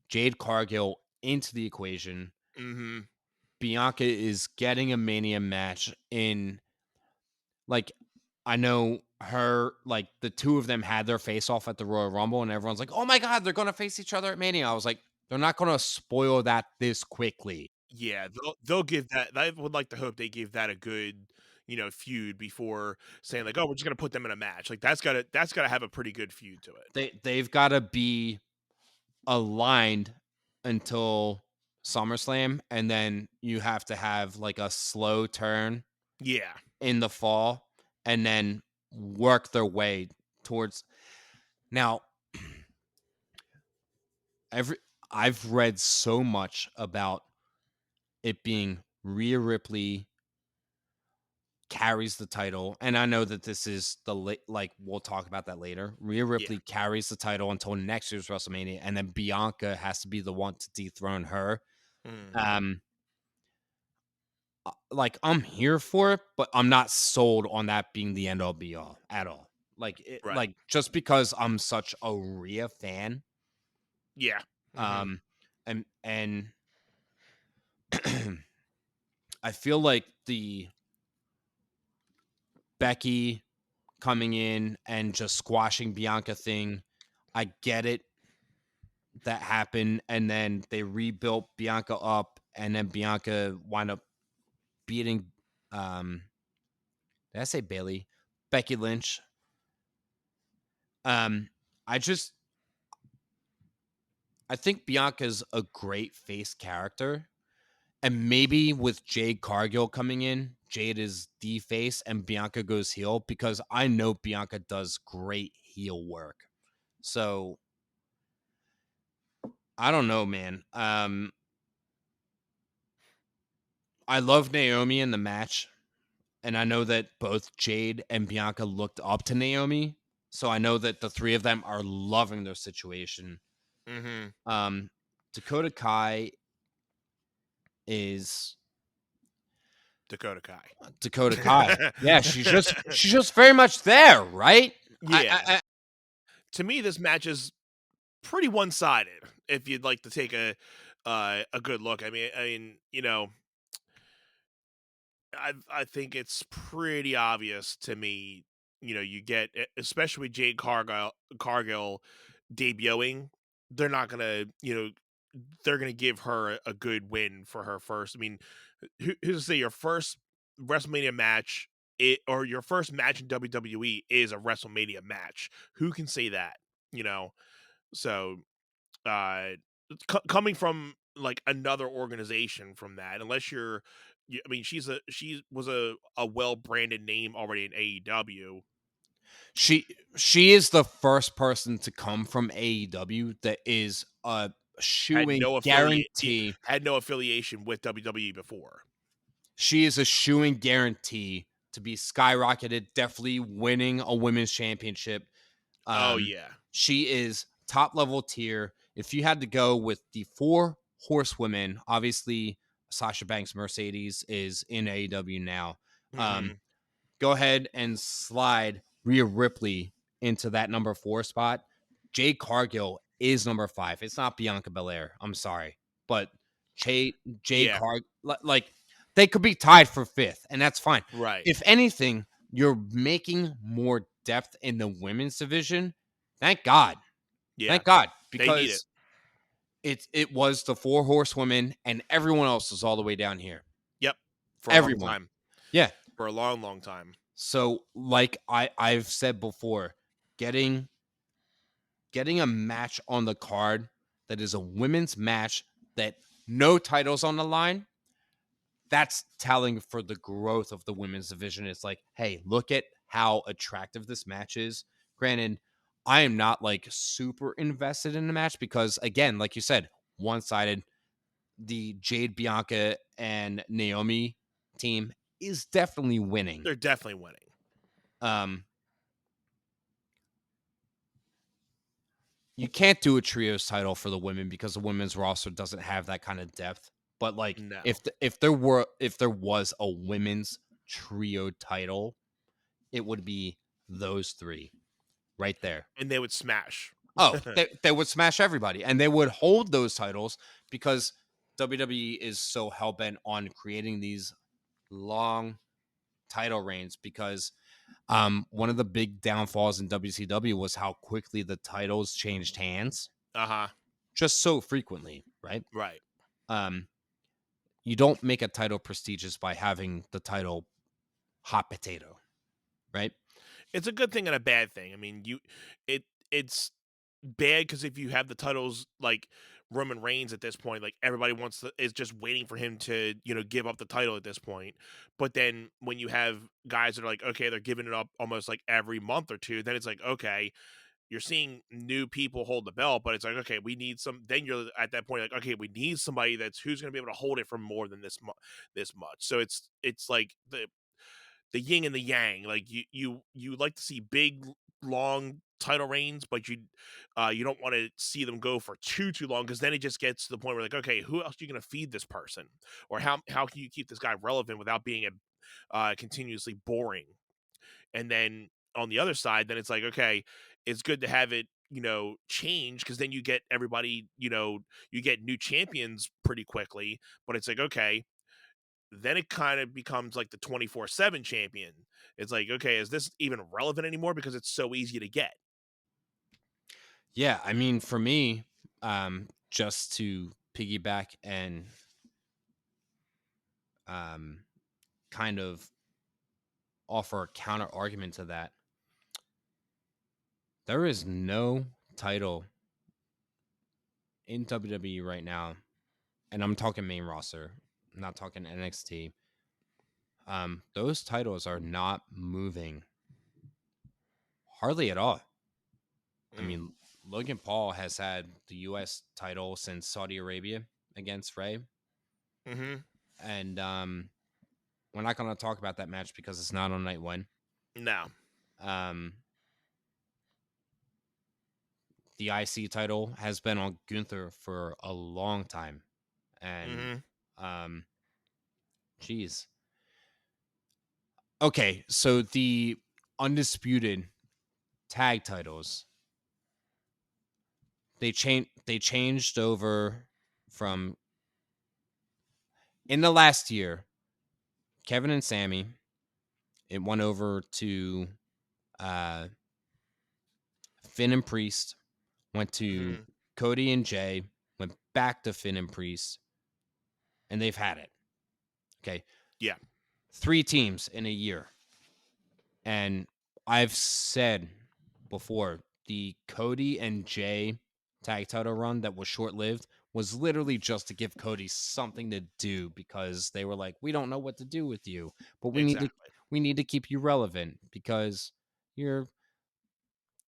Jade Cargill into the equation. Mm-hmm. Bianca is getting a Mania match in, like, I know her, like, the two of them had their face off at the Royal Rumble, and everyone's like, oh my God, they're going to face each other at Mania. I was like, they're not going to spoil that this quickly. Yeah, they'll give that. I would like to hope they give that a good, feud before saying like, oh, we're just gonna put them in a match. Like that's gotta have a pretty good feud to it. They've got to be aligned until SummerSlam, and then you have to have like a slow turn Yeah. in the fall, and then work their way towards. Now, I've read so much about it being Rhea Ripley carries the title, and I know that this is like we'll talk about that later. Rhea Ripley carries the title until next year's WrestleMania, and then Bianca has to be the one to dethrone her. Mm. Like, I'm here for it, but I'm not sold on that being the end all be all at all. Right. Like just because I'm such a Rhea fan, Yeah. Mm-hmm. and I feel like the Becky coming in and just squashing Bianca thing, I get it. That happened, and then they rebuilt Bianca up, and then Bianca wound up beating did I say Bailey? Becky Lynch. Um, I think Bianca's a great face character. And maybe with Jade Cargill coming in, Jade is the face and Bianca goes heel, because I know Bianca does great heel work. So I don't know, man. I love Naomi in the match, and I know that both Jade and Bianca looked up to Naomi. So I know that the three of them are loving their situation. Mm-hmm. Dakota Kai is Dakota Kai. Dakota Kai. Yeah, she's just very much there, right? Yeah. To me, this match is pretty one-sided. If you'd like to take a good look, I mean, I think it's pretty obvious to me. You get, especially with Jade Cargill debuting, they're not gonna, they're gonna give her a good win for her first. I mean, who's to say your first WrestleMania match, or your first match in WWE is a WrestleMania match? Who can say that? You know, so uh, coming from like another organization from that, unless I mean, she was a well branded name already in AEW. She is the first person to come from AEW that is a shooing guarantee. Had no affiliation with WWE before. She is a shooing guarantee to be skyrocketed, definitely winning a women's championship. Oh yeah, she is top level tier. If you had to go with the four horsewomen, obviously Sasha Banks Mercedes is in AEW now. mm-hmm. Go ahead and slide Rhea Ripley into that number 4 spot. Jade Cargill is number 5. It's not Bianca Belair. I'm sorry, but Jade Cargill, like, they could be tied for 5th, and that's fine. Right. If anything, you're making more depth in the women's division. Thank God. Yeah. Thank God, They need because it was the 4 horsewomen, and everyone else was all the way down here. Yep. For everyone. A long time. Yeah. For a long, long time. So, like I've said before, getting a match on the card that is a women's match, that no titles on the line, that's telling for the growth of the women's division. It's like, hey, look at how attractive this match is. Granted, I am not like super invested in the match because, again, like you said, one-sided. The Jade, Bianca, and Naomi team is definitely winning. They're definitely winning. You can't do a trios title for the women because the women's roster doesn't have that kind of depth. But like, No. if there was a women's trio title, it would be those three right there. And they would smash. Oh, they would smash everybody, and they would hold those titles because WWE is so hell bent on creating these long title reigns. Because one of the big downfalls in WCW was how quickly the titles changed hands, Uh-huh. just so frequently, right? Right. Um, you don't make a title prestigious by having the title hot potato, right? It's a good thing and a bad thing. I mean, it's bad because if you have the titles like Roman Reigns at this point, like everybody is just waiting for him to, give up the title at this point. But then when you have guys that are like, okay, they're giving it up almost like every month or two, then it's like, okay, you're seeing new people hold the belt, but it's like, okay, we need some. Then you're at that point like, okay, we need somebody who's going to be able to hold it for more than this much. So it's like the yin and the yang. Like you like to see big long title reigns, but you don't want to see them go for too long, because then it just gets to the point where like, okay, who else are you going to feed this person, or how can you keep this guy relevant without being continuously boring? And then on the other side, then it's like, okay, it's good to have it change, because then you get everybody, you get new champions pretty quickly. But it's like, okay, then it kind of becomes like the 24/7 champion. It's like, okay, is this even relevant anymore because it's so easy to get? Yeah, I mean, for me, just to piggyback and um, kind of offer a counter argument to that, there is no title in WWE right now, and I'm talking main roster, I'm not talking NXT. Those titles are not moving hardly at all. I Mm. mean, Logan Paul has had the U.S. title since Saudi Arabia against Ray, Mm-hmm. and we're not going to talk about that match because it's not on night one. No. Um, the IC title has been on Gunther for a long time, and Mm-hmm. geez, okay, so the undisputed tag titles, they changed over from, in the last year, Kevin and Sammy, it went over to uh, Finn and Priest, went to Mm-hmm. Cody and Jay, went back to Finn and Priest, and they've had it. Okay. Yeah. 3 teams in a year. And I've said before, the Cody and Jay tag title run that was short lived was literally just to give Cody something to do, because they were like, we don't know what to do with you, but Exactly. we need to keep you relevant because you're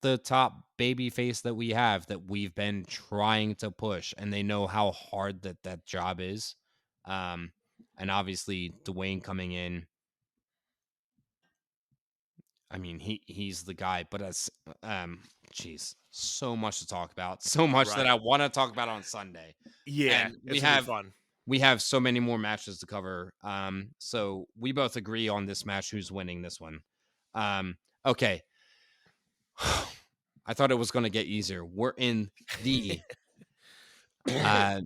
the top baby face that we have, that we've been trying to push, and they know how hard that job is. Um, and obviously Dwayne coming in, I mean, he's the guy, but as geez, so much to talk about, so much that Right. I want to talk about on Sunday, Yeah. and It's gonna be fun. we have so many more matches to cover. So we both agree on this match. Who's winning this one? Okay. I thought it was going to get easier. Uh,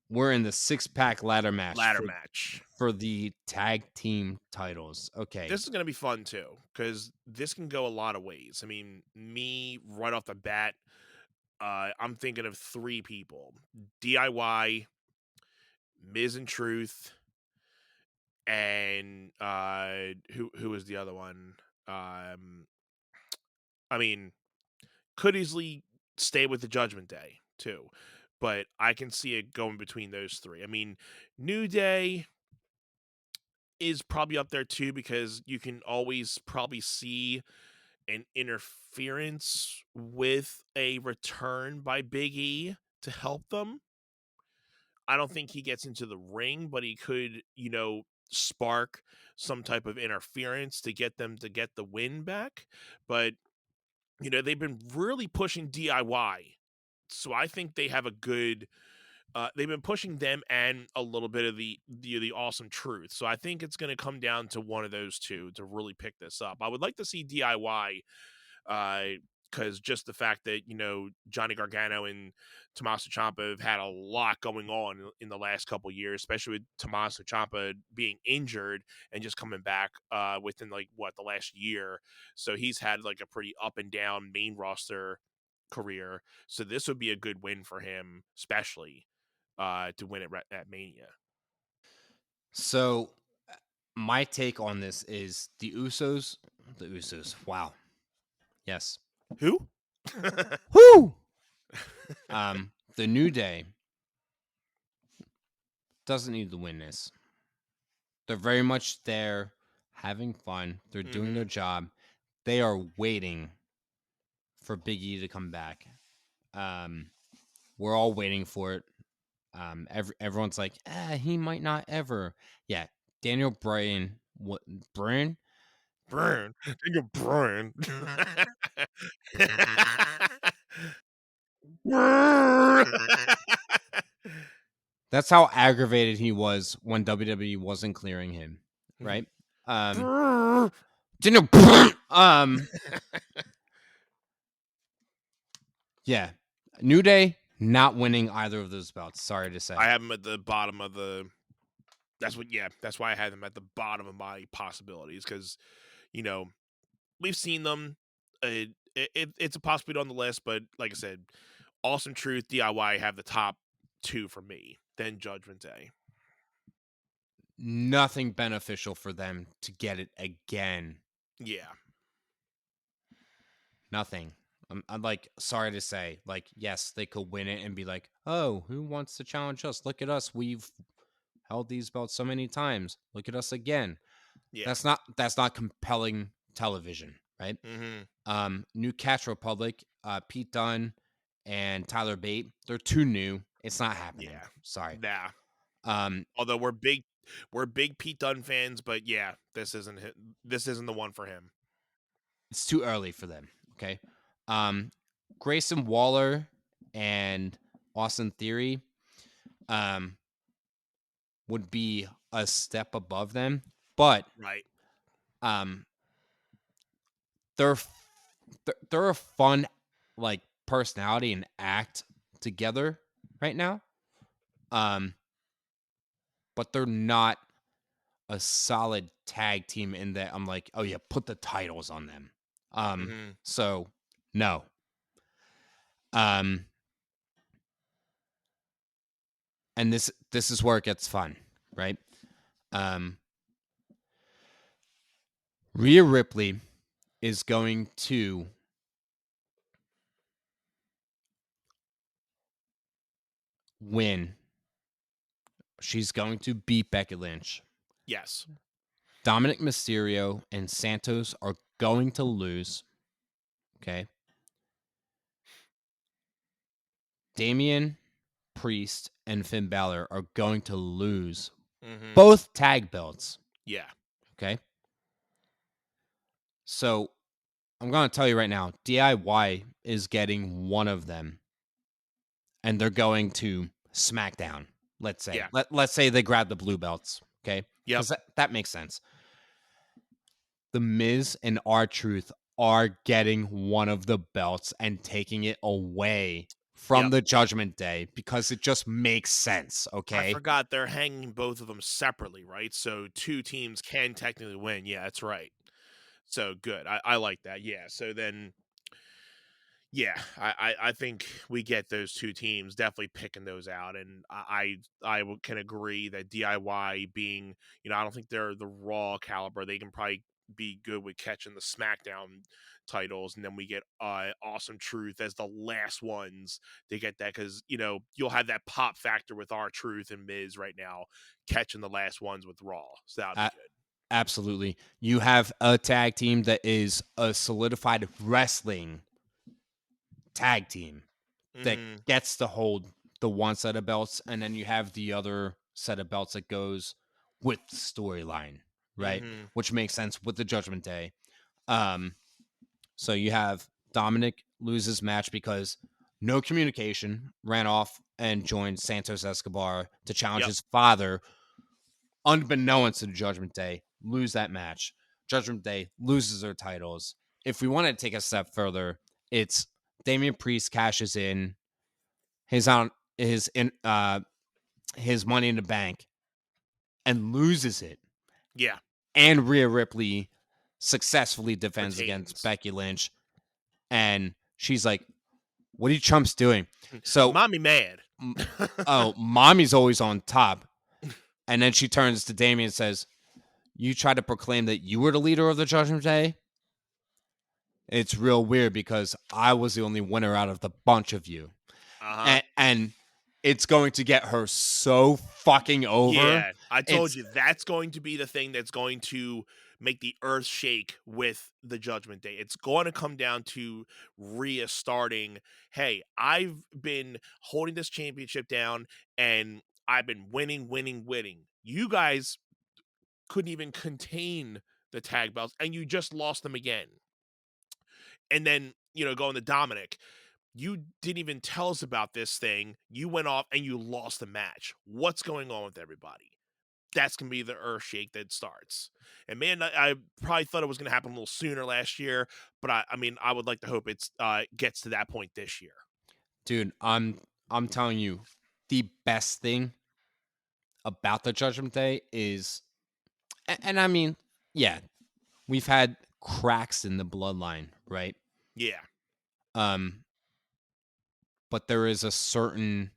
we're in the 6-pack ladder match Ladder match. for the tag team titles. Okay. This is gonna be fun too, because this can go a lot of ways. I mean, me right off the bat, I'm thinking of 3 people: DIY, Miz and Truth, and who was the other one? Um, I mean, could easily stay with the Judgment Day too, but I can see it going between those 3. I mean, New Day is probably up there too, because you can always probably see an interference with a return by Big E to help them. I don't think he gets into the ring, but he could, spark some type of interference to get them to get the win back. But, they've been really pushing DIY. So I think they have a good They've been pushing them and a little bit of the Awesome Truth. So I think it's going to come down to one of those two to really pick this up. I would like to see DIY, because just the fact that Johnny Gargano and Tommaso Ciampa have had a lot going on in the last couple years, especially with Tommaso Ciampa being injured and just coming back within like the last year. So he's had like a pretty up and down main roster career. So this would be a good win for him, especially to win it at Mania. So my take on this is the Usos. The Usos. Wow. Yes. Who? Whoo. The New Day doesn't need to win this. They're very much there, having fun. They're doing their job. They are waiting for Big E to come back. We're all waiting for it. Everyone's like, he might not ever. Yeah, Daniel Bryan. What Bryan? Burn. Daniel Bryan. That's how aggravated he was when WWE wasn't clearing him, right? Daniel. Yeah, New Day not winning either of those belts. Sorry to say. I have him at the bottom of the. That's why I had them at the bottom of my possibilities, because we've seen them. It's a possibility on the list, but like I said, Awesome Truth, DIY have the top two for me. Then Judgment Day. Nothing beneficial for them to get it again. Yeah. Nothing. I'm like, sorry to say, like, yes, they could win it and be like, oh, who wants to challenge us? Look at us. We've held these belts so many times. Look at us again. Yeah. That's not compelling television, right? New Catch Republic, Pete Dunne and Tyler Bate, they're too new. It's not happening. Yeah. Sorry. Nah. Although we're big Pete Dunne fans, but yeah, this isn't the one for him. It's too early for them. Okay. Grayson Waller and Austin Theory would be a step above them, but right. They're a fun like personality and act together right now. But they're not a solid tag team in that I'm like, oh yeah, put the titles on them. So no. And this is where it gets fun, right? Rhea Ripley is going to win. She's going to beat Becky Lynch. Yes. Dominic Mysterio and Santos are going to lose. Okay. Damian Priest and Finn Balor are going to lose both tag belts. Yeah. Okay. So I'm going to tell you right now, DIY is getting one of them. And they're going to SmackDown. Let's say. Yeah. Let's say they grab the blue belts. Okay. Yeah. That makes sense. The Miz and R-Truth are getting one of the belts and taking it away from the Judgment Day because it just makes sense, okay? I forgot they're hanging both of them separately, right? So two teams can technically win. Yeah, that's right. So good. I like that. Yeah. So then, yeah, I think we get those two teams definitely picking those out, and I can agree that DIY being, I don't think they're the Raw caliber. They can probably be good with catching the SmackDown titles, and then we get Awesome Truth as the last ones to get that, because you'll have that pop factor with R-Truth and Miz right now catching the last ones with Raw. So that'll be good. Absolutely. You have a tag team that is a solidified wrestling tag team that gets to hold the one set of belts, and then you have the other set of belts that goes with the storyline, right? Which makes sense with the Judgment Day. So you have Dominic lose his match because no communication, ran off and joined Santos Escobar to challenge Yep. his father, unbeknownst to the Judgment Day, lose that match. Judgment Day loses their titles. If we want to take a step further, it's Damian Priest cashes in his Money in the Bank and loses it. Yeah. And Rhea Ripley successfully defends against Retains. Becky Lynch. And she's like, what are you chumps doing? So, Mommy mad. mommy's always on top. And then she turns to Damian and says, you tried to proclaim that you were the leader of the Judgment Day? It's real weird because I was the only winner out of the bunch of you. And it's going to get her so fucking over. Yeah, I told you that's going to be the thing that's going to make the earth shake with the Judgment Day. It's going to come down to Rhea starting, hey, I've been holding this championship down and I've been winning. You guys couldn't even contain the tag belts and you just lost them again. And then, going to Dominic, you didn't even tell us about this thing. You went off and you lost the match. What's going on with everybody? That's going to be the earth shake that starts. And man, I probably thought it was going to happen a little sooner last year, but I would like to hope it's gets to that point this year. Dude, I'm telling you, the best thing about the Judgment Day is, and I mean, yeah, we've had cracks in the bloodline, right? Yeah. But there is a certain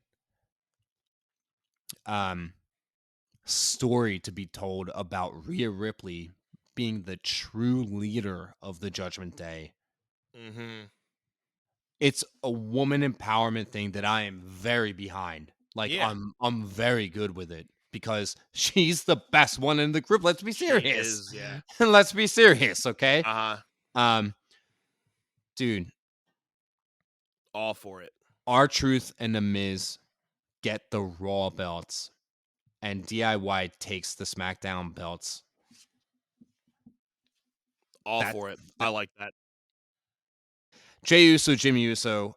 story to be told about Rhea Ripley being the true leader of the Judgment Day. Mm-hmm. It's a woman empowerment thing that I am very behind. Like, Yeah. I'm very good with it because she's the best one in the group. Let's be serious. She is, yeah. Let's be serious, okay? Dude, all for it. R-Truth and The Miz get the Raw belts, and DIY takes the SmackDown belts. All for it. I like that. Jey Uso, Jimmy Uso.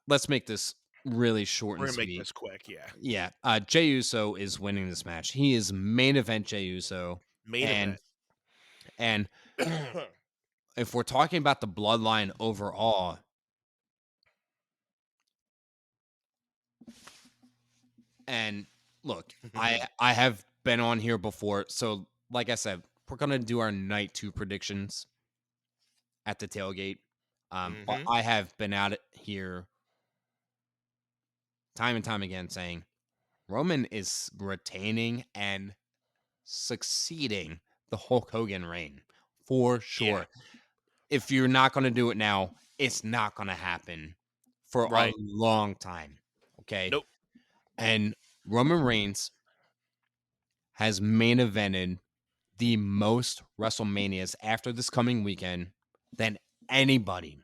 Let's make this really short We're and gonna sweet. make this quick, yeah. Yeah. Jey Uso is winning this match. He is main event Jey Uso. Main event. And if we're talking about the bloodline overall, and look, I have been on here before, so like I said, we're gonna do our night 2 predictions at the tailgate. But I have been out here time and time again saying Roman is retaining and succeeding the Hulk Hogan reign for sure. Yeah. If you're not going to do it now, it's not going to happen for a long time. Okay. Nope. And Roman Reigns has main evented the most WrestleManias after this coming weekend than anybody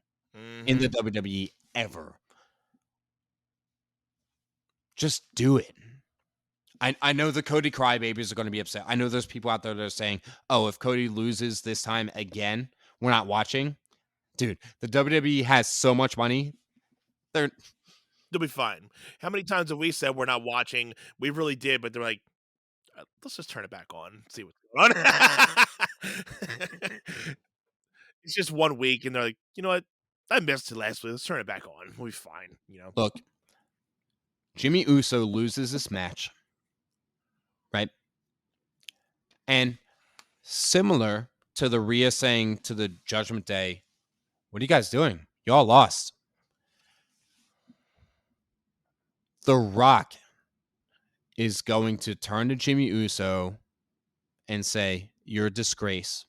in the WWE ever. Just do it. I know the Cody crybabies are going to be upset. I know there's people out there that are saying, oh, if Cody loses this time again, we're not watching. Dude, the WWE has so much money. They'll be fine. How many times have we said we're not watching? We really did, but they're like, let's just turn it back on and see what's going on. It's just 1 week, and they're like, you know what? I missed it last week. Let's turn it back on. We'll be fine. Look, Jimmy Uso loses this match, right? And similar to the Rhea saying to the Judgment Day, what are you guys doing? Y'all lost. The Rock is going to turn to Jimmy Uso and say, you're a disgrace.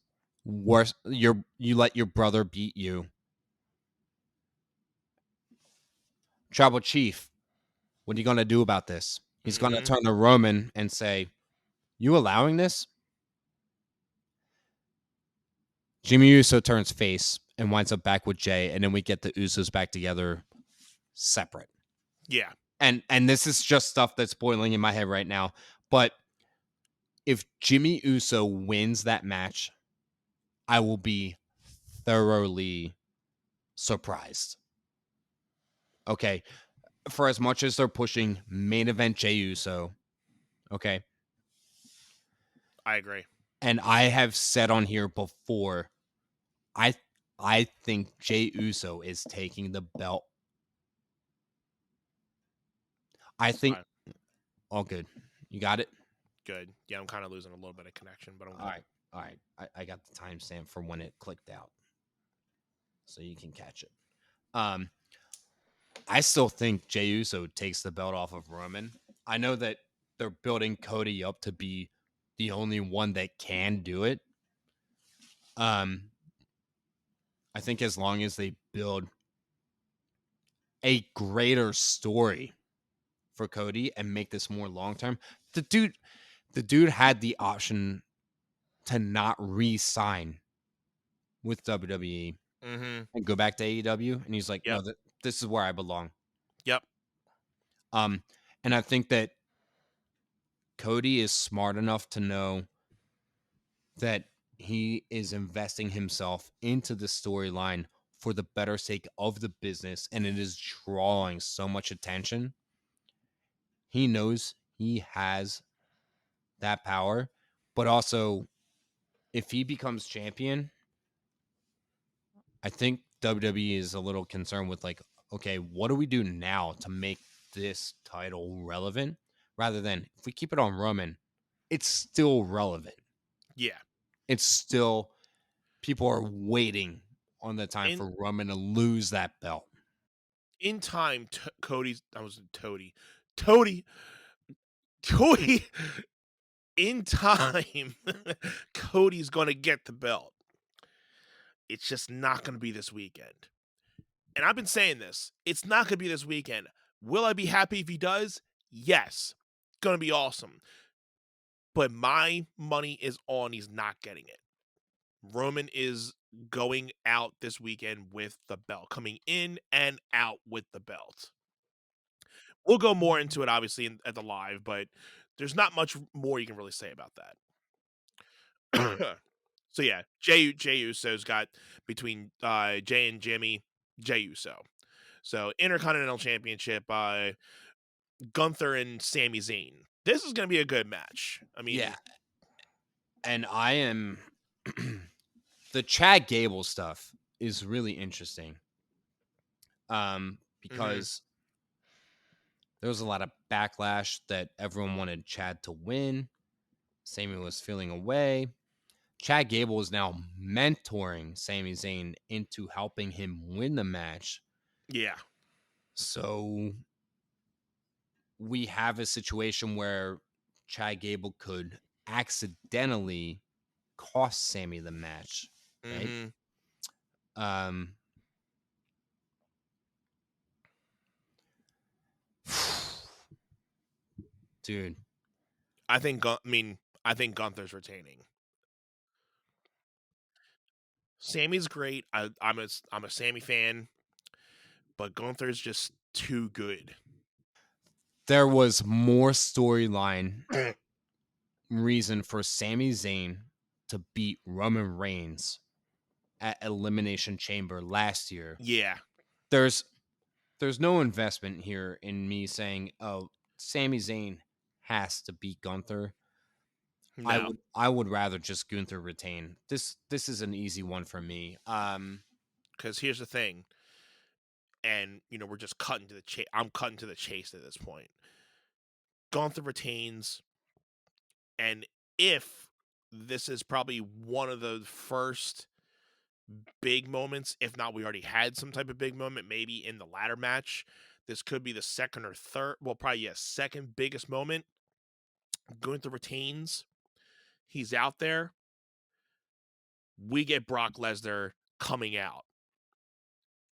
Worse, you let your brother beat you. Tribal Chief, what are you going to do about this? He's going to turn to Roman and say, you allowing this? Jimmy Uso turns face and winds up back with Jay, and then we get the Usos back together separate. Yeah. And this is just stuff that's boiling in my head right now. But if Jimmy Uso wins that match, I will be thoroughly surprised. Okay, for as much as they're pushing main event Jey Uso, okay, I agree. and I have said on here before, I I think Jey Uso is taking the belt. I think Alright. all good. You got it? Good. Yeah, I'm kind of losing a little bit of connection, but I'm All good. right. All right. I got the timestamp for when it clicked out. So you can catch it. I still think Jey Uso takes the belt off of Roman. I know that they're building Cody up to be the only one that can do it. I think as long as they build a greater story for Cody and make this more long term, the dude had the option to not re-sign with WWE Mm-hmm. and go back to AEW, and he's like, Yep. no, this is where I belong. Yep. Um, and I think that Cody is smart enough to know that he is investing himself into the storyline for the better sake of the business, and it is drawing so much attention. He knows he has that power, but also if he becomes champion, I think WWE is a little concerned with like, okay, what do we do now to make this title relevant? Rather than if we keep it on Roman, it's still relevant. Yeah. It's still people are waiting on the time In for Roman to lose that belt. in time, Cody's. I was Toady. Toady. Cody. In time, Cody's going to get the belt. It's just not going to be this weekend. And I've been saying this. It's not going to be this weekend. Will I be happy if he does? Yes. Going to be awesome. But my money is on he's not getting it. Roman is going out this weekend with the belt, coming in and out with the belt. We'll go more into it, obviously, at the live, but there's not much more you can really say about that. So yeah, Jey Uso's got between Jey and Jimmy, Jey Uso. So Intercontinental Championship, Gunther and Sami Zayn. This is going to be a good match. I mean, Yeah. And I am the Chad Gable stuff is really interesting. Because there was a lot of backlash that everyone wanted Chad to win. Sami was feeling away. Chad Gable is now mentoring Sami Zayn into helping him win the match. yeah, So we have a situation where Chad Gable could accidentally cost Sammy the match, right? mm-hmm. Um, dude, I think. I think Gunther's retaining. Sammy's great. I'm a Sammy fan, but Gunther's just too good. there was more storyline reason for Sami Zayn to beat Roman Reigns at Elimination Chamber last year. Yeah, There's no investment here in me saying, "Oh, Sami Zayn has to beat Gunther." no, I would rather just Gunther retain. This is an easy one for me. because here's the thing, and we're just cutting to the chase. I'm cutting to the chase at this point. Gunther retains, and if this is probably one of the first big moments, if not, we already had some type of big moment, maybe in the ladder match. This could be the second or third. Well, probably second biggest moment. Gunther retains. He's out there. We get Brock Lesnar coming out,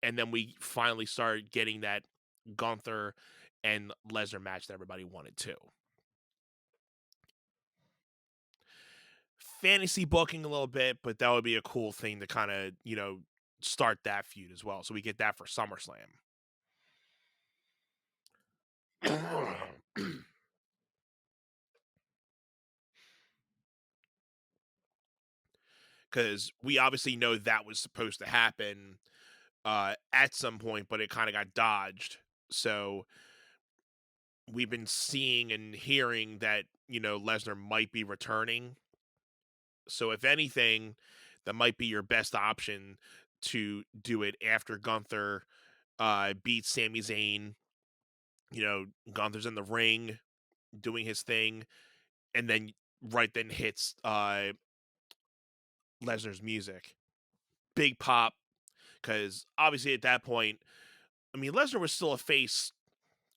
and then we finally start getting that Gunther and Lesnar match that everybody wanted to. Fantasy booking a little bit, but that would be a cool thing to kind of, start that feud as well. So we get that for SummerSlam. Because we obviously know that was supposed to happen at some point, but it kind of got dodged. So we've been seeing and hearing that, Lesnar might be returning. So if anything, that might be your best option to do it after Gunther beats Sami Zayn. Gunther's in the ring doing his thing, and then right then hits Lesnar's music. Big pop, because obviously at that point, I mean, Lesnar was still a face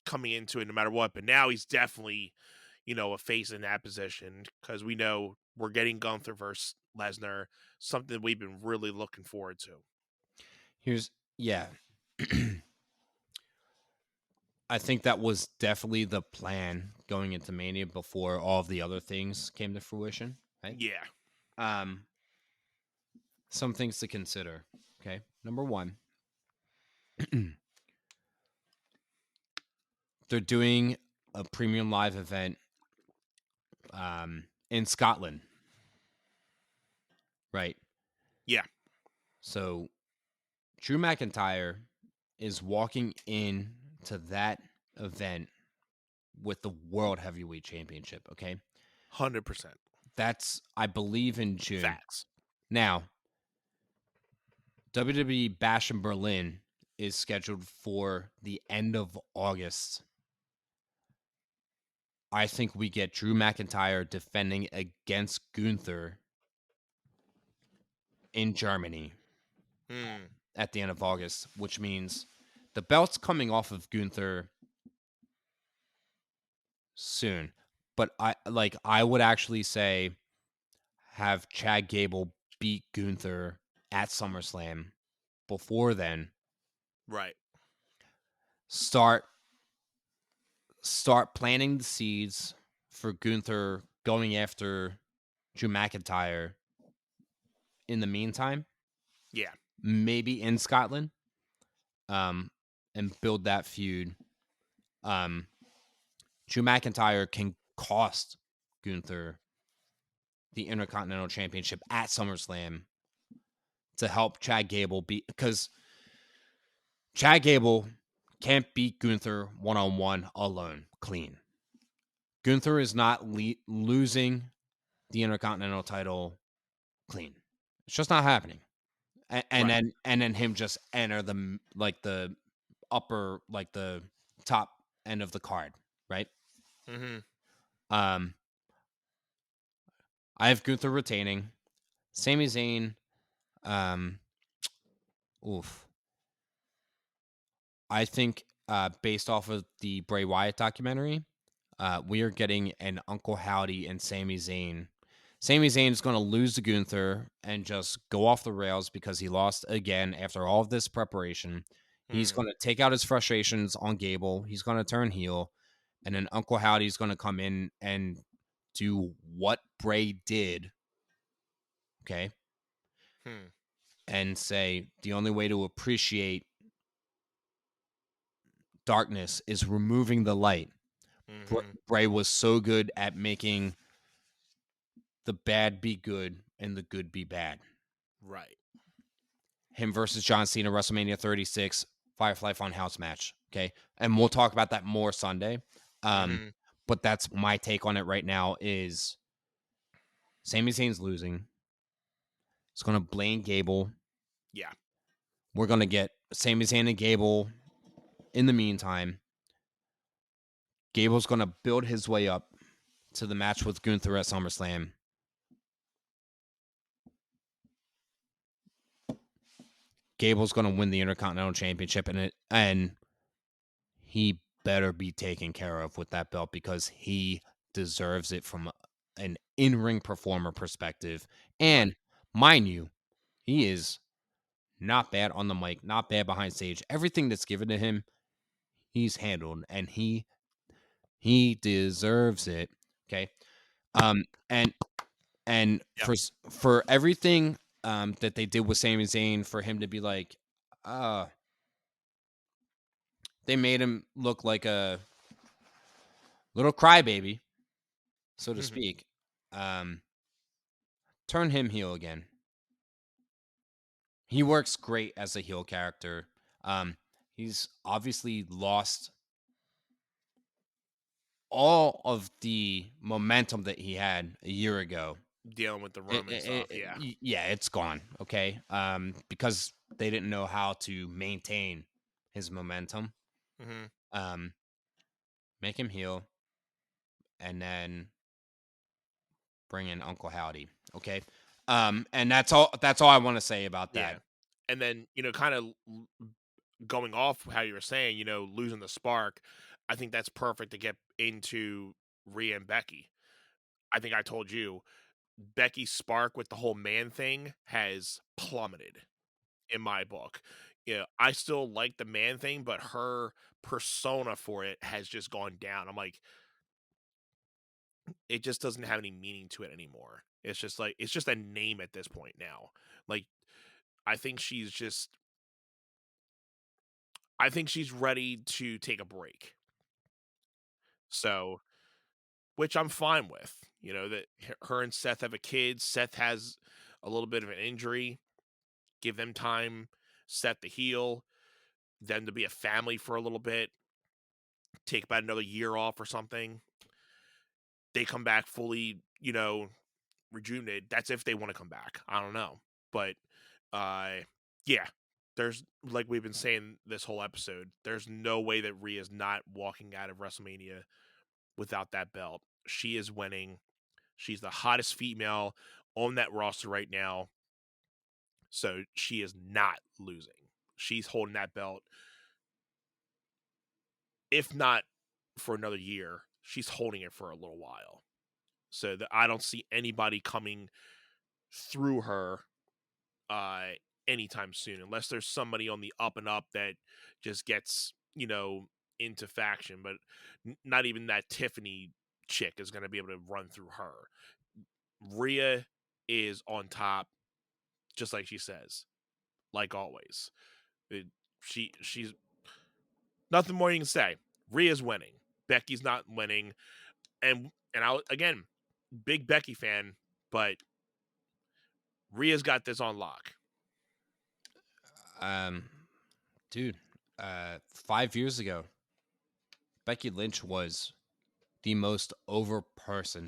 coming into it no matter what, but now he's definitely, a face in that position, because we know we're getting Gunther versus Lesnar, something we've been really looking forward to. Yeah. I think that was definitely the plan going into Mania before all of the other things came to fruition, right? Yeah. Some things to consider. Okay. Number one, they're doing a premium live event in Scotland, right? Yeah. So Drew McIntyre is walking in to that event with the World Heavyweight Championship, okay? 100%. That's, I believe, in June. Facts. Now, WWE Bash in Berlin is scheduled for the end of August. I think we get Drew McIntyre defending against Gunther in Germany at the end of August, which means the belt's coming off of Gunther soon. But I would actually say have Chad Gable beat Gunther at SummerSlam. Before then, Right. start planting the seeds for Gunther going after Drew McIntyre. In the meantime, Yeah. maybe in Scotland, and build that feud. Drew McIntyre can cost Gunther the Intercontinental Championship at SummerSlam to help Chad Gable beat, because Chad Gable can't beat Gunther one-on-one alone, clean. Gunther is not losing the Intercontinental title clean. It's just not happening. And Right. then him just enter the upper, the top end of the card, right? Mm-hmm. I have Gunther retaining. Sami Zayn, oof. I think based off of the Bray Wyatt documentary, we are getting an Uncle Howdy and Sami Zayn. Sami Zayn is going to lose to Gunther and just go off the rails because he lost again after all of this preparation. He's going to take out his frustrations on Gable. He's going to turn heel. And then Uncle Howdy's going to come in and do what Bray did. Okay. And say the only way to appreciate darkness is removing the light. Bray was so good at making the bad be good and the good be bad. Right. Him versus John Cena, WrestleMania 36, Firefly Funhouse match. Okay. And we'll talk about that more Sunday. But that's my take on it right now is Sami Zayn's losing. It's going to blame Gable. Yeah. We're going to get Sami Zayn and Gable in the meantime. Gable's going to build his way up to the match with Gunther at SummerSlam. Gable's going to win the Intercontinental Championship, and he better be taken care of with that belt because he deserves it from an in-ring performer perspective. And mind you, he is not bad on the mic, not bad behind stage. Everything that's given to him, he's handled, and he deserves it. Okay. And for everything that they did with Sami Zayn, for him to be like, they made him look like a little crybaby, so to speak. Turn him heel again. He works great as a heel character. He's obviously lost all of the momentum that he had a year ago. Dealing with the Roman stuff, yeah. Yeah, it's gone. Okay, because they didn't know how to maintain his momentum. Mm-hmm. Make him heel, and then bring in Uncle Howdy. Okay, and that's all. That's all I want to say about Yeah. that. And then, kind of going off how you were saying, losing the spark, I think that's perfect to get into Rhea and Becky. I think I told you, Becky's spark with the whole man thing has plummeted in my book. I still like the man thing, but her persona for it has just gone down. I'm like, it just doesn't have any meaning to it anymore. It's just like, it's just a name at this point now. Like, I think she's just, I think she's ready to take a break. So, which I'm fine with. That her and Seth have a kid. Seth has a little bit of an injury. Give them time. Seth to heal. Them to be a family for a little bit. Take about another year off or something. They come back fully, rejuvenated. That's if they want to come back. I don't know. But yeah. There's, like we've been saying this whole episode, there's no way that Rhea's not walking out of WrestleMania without that belt. She is winning. She's the hottest female on that roster right now. So she is not losing. She's holding that belt. If not for another year, she's holding it for a little while. So I don't see anybody coming through her anytime soon, unless there's somebody on the up and up that just gets, into faction. But not even that Tiffany chick is going to be able to run through her. Rhea is on top, just like she says, like always. She's nothing more you can say. Rhea's winning. Becky's not winning, and I again, big Becky fan, but Rhea's got this on lock. Dude, 5 years ago, Becky Lynch was the most over person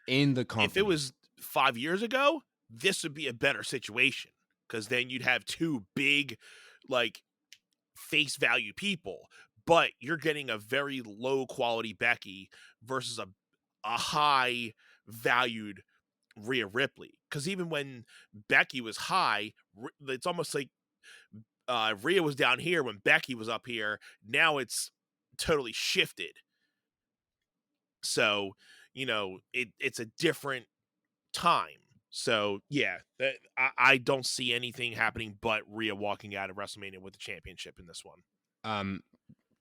in the company. If it was 5 years ago, this would be a better situation, because then you'd have two big, like, face value people, but you're getting a very low quality Becky versus a high valued Rhea Ripley. Because even when Becky was high, it's almost like Rhea was down here when Becky was up here. Now it's totally shifted. So, it's a different time. So, yeah, I don't see anything happening but Rhea walking out of WrestleMania with the championship in this one.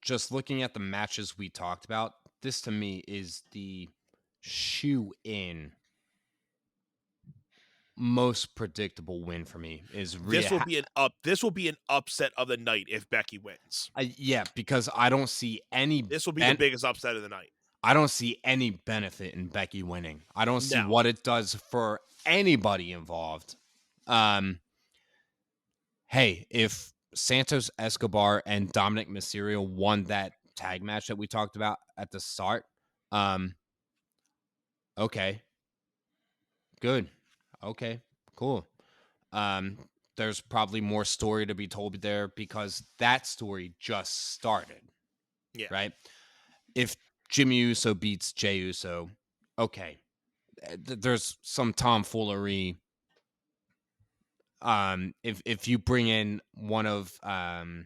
Just looking at the matches we talked about, this to me is the shoe-in most predictable win for me. Is Rhea. This will be an upset of the night if Becky wins. Yeah, because I don't see any. This will be the biggest upset of the night. I don't see any benefit in Becky winning. I don't see what it does for anybody involved. Hey, if Santos Escobar and Dominic Mysterio won that tag match that we talked about at the start, okay, good, okay, cool. There's probably more story to be told there because that story just started. Yeah. Right? If Jimmy Uso beats Jey Uso, okay, there's some tomfoolery. If you bring in one of the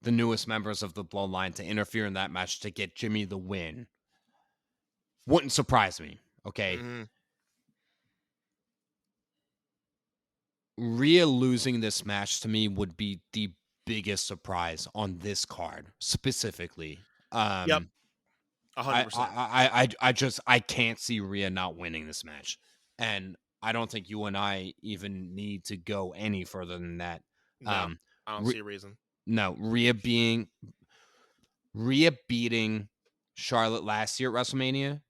newest members of the Bloodline to interfere in that match to get Jimmy the win, wouldn't surprise me. Okay. Mm-hmm. Rhea losing this match to me would be the biggest surprise on this card specifically. Yep. 100%. I can't see Rhea not winning this match. And I don't think you and I even need to go any further than that. No, I don't see a reason. No, Rhea beating Charlotte last year at WrestleMania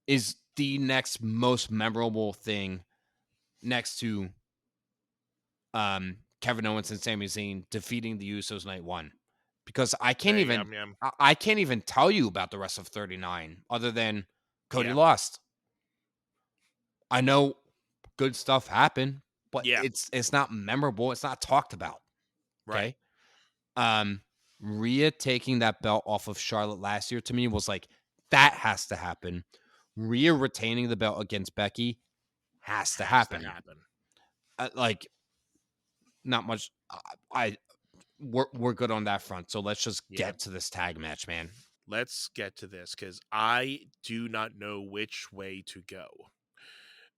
is the next most memorable thing next to Kevin Owens and Sami Zayn defeating the Usos night 1, because I Yeah, can't even tell you about the rest of 39 other than Cody Yeah. lost. I know good stuff happened, but Yeah. it's not memorable. It's not talked about. Right. Okay. Rhea taking that belt off of Charlotte last year to me was like, that has to happen. Rhea retaining the belt against Becky has to happen. Like, not much. We're good on that front. So let's just Yeah. get to this tag match, man. Let's get to this because I do not know which way to go.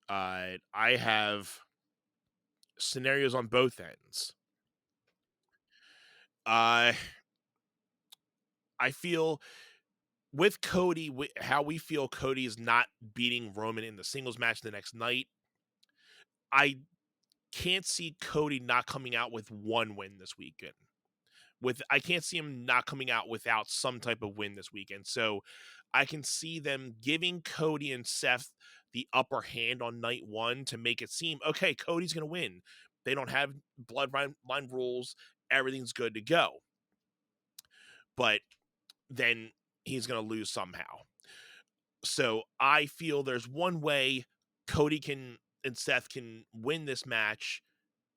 I have scenarios on both ends. I feel with Cody, how we feel Cody is not beating Roman in the singles match the next night. I can't see Cody not coming out with one win this weekend. I can't see him not coming out without some type of win this weekend. So I can see them giving Cody and Seth the upper hand on night 1 to make it seem, okay, Cody's going to win. They don't have bloodline rules. Everything's good to go. But then he's going to lose somehow. So I feel there's one way Cody and Seth can win this match.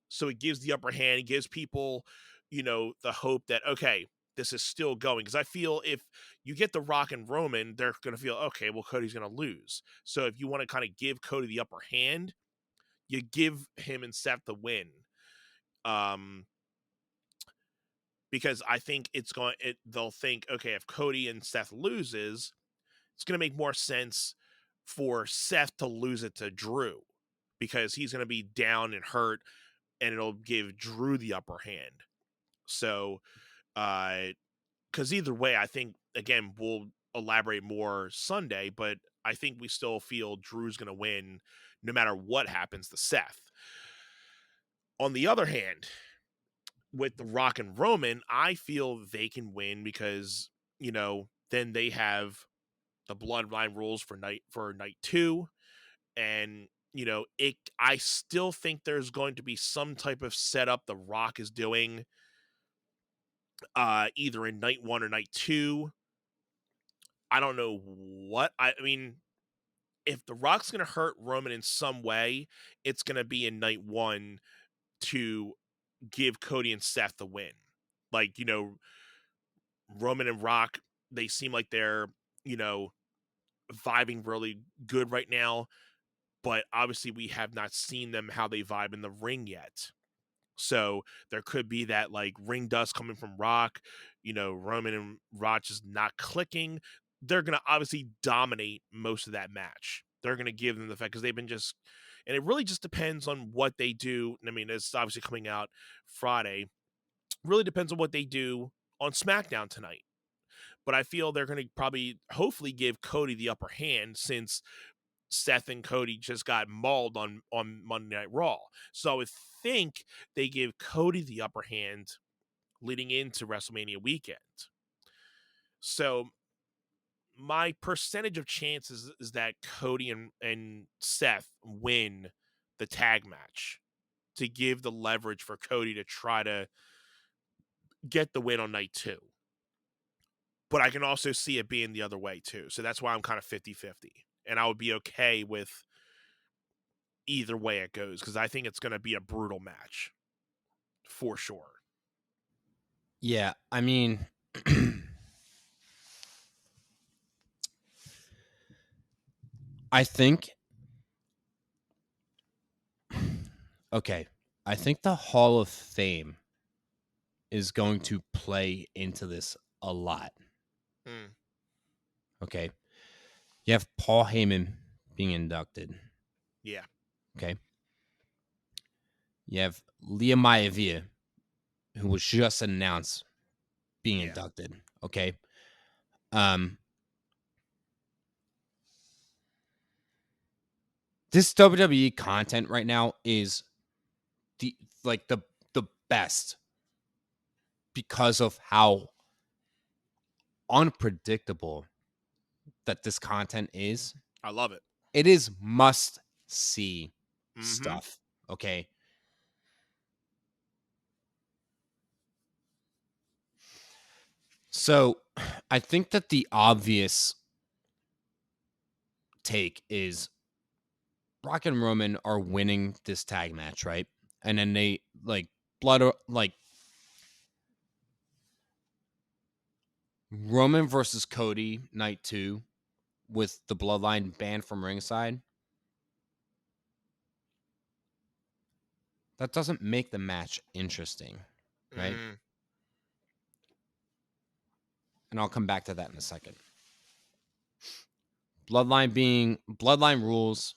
So it gives the upper hand. It gives people, the hope that, okay, this is still going. Because I feel if you get The Rock and Roman, they're going to feel, okay, well, Cody's going to lose. So if you want to kind of give Cody the upper hand, you give him and Seth the win. Because I think they'll think, okay, if Cody and Seth loses, it's going to make more sense for Seth to lose it to Drew. Because he's going to be down and hurt, and it'll give Drew the upper hand. So, because either way, I think, again, we'll elaborate more Sunday, but I think we still feel Drew's going to win no matter what happens to Seth. On the other hand, with The Rock and Roman, I feel they can win because, then they have the bloodline rules for night 2. And, I still think there's going to be some type of setup The Rock is doing either in night 1 or night 2. I don't know what. I mean, if The Rock's going to hurt Roman in some way, it's going to be in night 1 to give Cody and Seth the win. Like, Roman and Rock, they seem like they're, vibing really good right now. But obviously, we have not seen them how they vibe in the ring yet. So there could be that like ring dust coming from Rock, Roman and Rock just not clicking. They're going to obviously dominate most of that match. They're going to give them the fact because they've been and it really just depends on what they do. I mean, it's obviously coming out Friday. Really depends on what they do on SmackDown tonight. But I feel they're going to hopefully give Cody the upper hand since Seth and Cody just got mauled on Monday Night Raw. So I would think they give Cody the upper hand leading into WrestleMania weekend. So my percentage of chances is that Cody and Seth win the tag match to give the leverage for Cody to try to get the win on night 2. But I can also see it being the other way too. So that's why I'm kind of 50-50. And I would be okay with either way it goes because I think it's going to be a brutal match for sure. Yeah, I mean, I think, okay, I think the Hall of Fame is going to play into this a lot. Okay. You have Paul Heyman being inducted. Yeah. Okay. You have Leah Maivia, who was just announced being inducted. Okay. This WWE content right now is the best because of how unpredictable that this content is. I love it. It is must see stuff. Okay. So I think that the obvious take is Brock and Roman are winning this tag match, right? And then they Roman versus Cody night 2 with the bloodline banned from ringside. That doesn't make the match interesting, right? Mhm. And I'll come back to that in a second. Bloodline rules,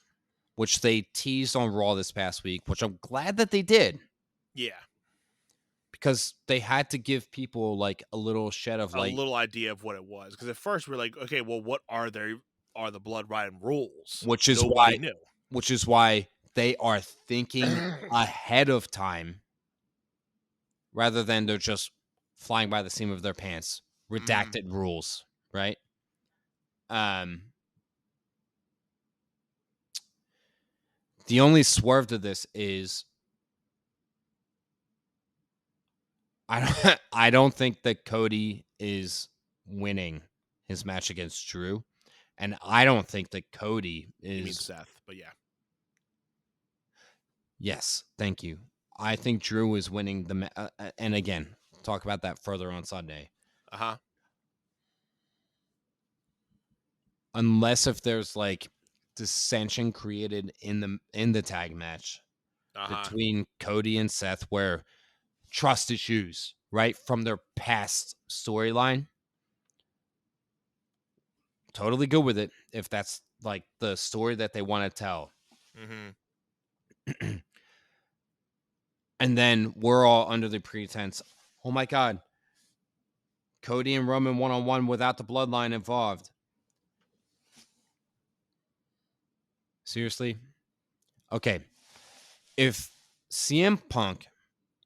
which they teased on Raw this past week, which I'm glad that they did Yeah. because they had to give people like a little shed of A light, little idea of what it was, because at first we're like, okay, well, what are the Blood Riding rules? which is Nobody knew. why they are thinking ahead of time rather than they're just flying by the seam of their pants. Redacted rules, right? The only swerve to this is I don't think that Cody is winning his match against Drew, and I don't think that Cody You mean is. Seth, but yeah. Yes, thank you. I think Drew is winning and again, talk about that further on Sunday. Uh-huh. Unless if there's like dissension created in the tag match Uh-huh. between Cody and Seth, where trust issues, right, from their past storyline. Totally good with it if that's like the story that they want to tell. Mm-hmm. And then we're all under the pretense, oh my God, Cody and Roman one-on-one without the bloodline involved. Seriously? Okay. If CM Punk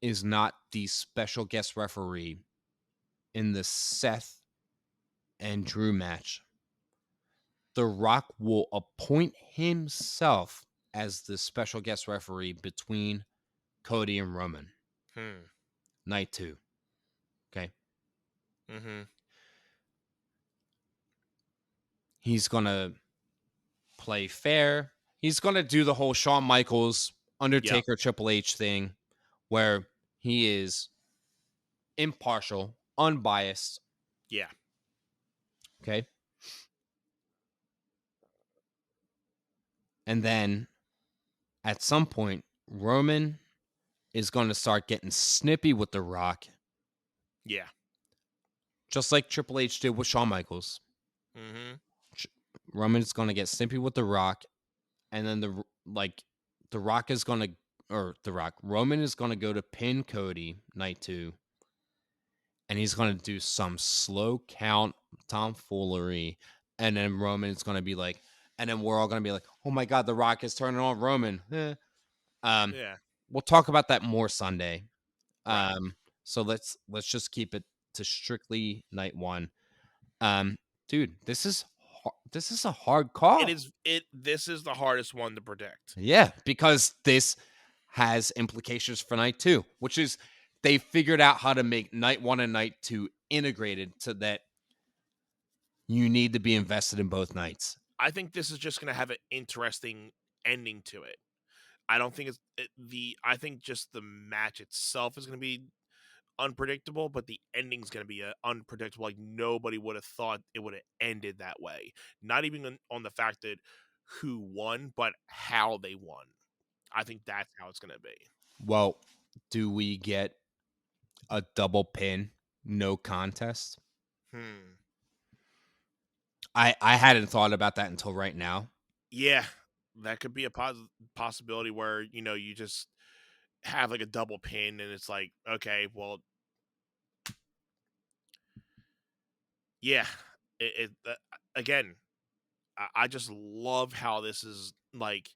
is not the special guest referee in the Seth and Drew match, The Rock will appoint himself as the special guest referee between Cody and Roman. Night 2. Okay. Mm-hmm. He's going to play fair. He's going to do the whole Shawn Michaels, Undertaker, Triple H thing where he is impartial, unbiased. Yeah. Okay. And then at some point, Roman is going to start getting snippy with The Rock, Yeah. just like Triple H did with Shawn Michaels. Mm-hmm. Roman's going to get snippy with The Rock, and then Roman is going to go to pin Cody night 2, and he's going to do some slow count tomfoolery, and then Roman's going to be like, and then we're all going to be like, oh my God, The Rock is turning on Roman. Yeah. We'll talk about that more Sunday. Right. So let's just keep it to strictly night 1. Dude, this is a hard call. This is the hardest one to predict. Yeah, because this has implications for night 2, which is they figured out how to make night 1 and night 2 integrated so that you need to be invested in both nights. I think this is just going to have an interesting ending to it. I don't think I think just the match itself is going to be unpredictable, but the ending's going to be unpredictable. Like nobody would have thought it would have ended that way. Not even on the fact that who won, but how they won. I think that's how it's going to be. Well, do we get a double pin, no contest? I hadn't thought about that until right now. Yeah, that could be a possibility where, you just have like a double pin and it's like, okay, well, yeah, again, I just love how this is like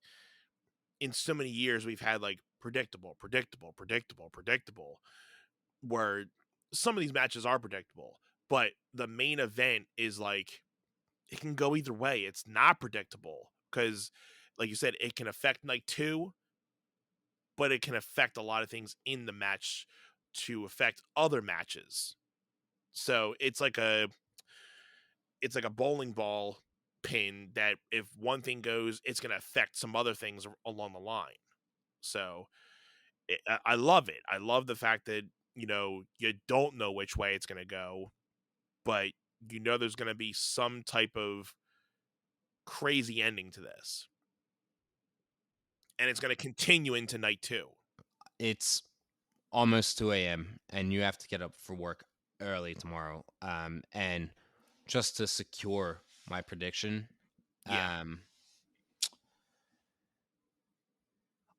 in so many years we've had like predictable, where some of these matches are predictable, but the main event is like it can go either way. It's not predictable because, like you said, it can affect night 2, but it can affect a lot of things in the match to affect other matches. So it's like a bowling ball pin that if one thing goes, it's going to affect some other things along the line. So I love it. I love the fact that you don't know which way it's going to go, but there's going to be some type of crazy ending to this, and it's going to continue into night two. It's almost 2 a.m. and you have to get up for work early tomorrow. And just to secure my prediction, Yeah.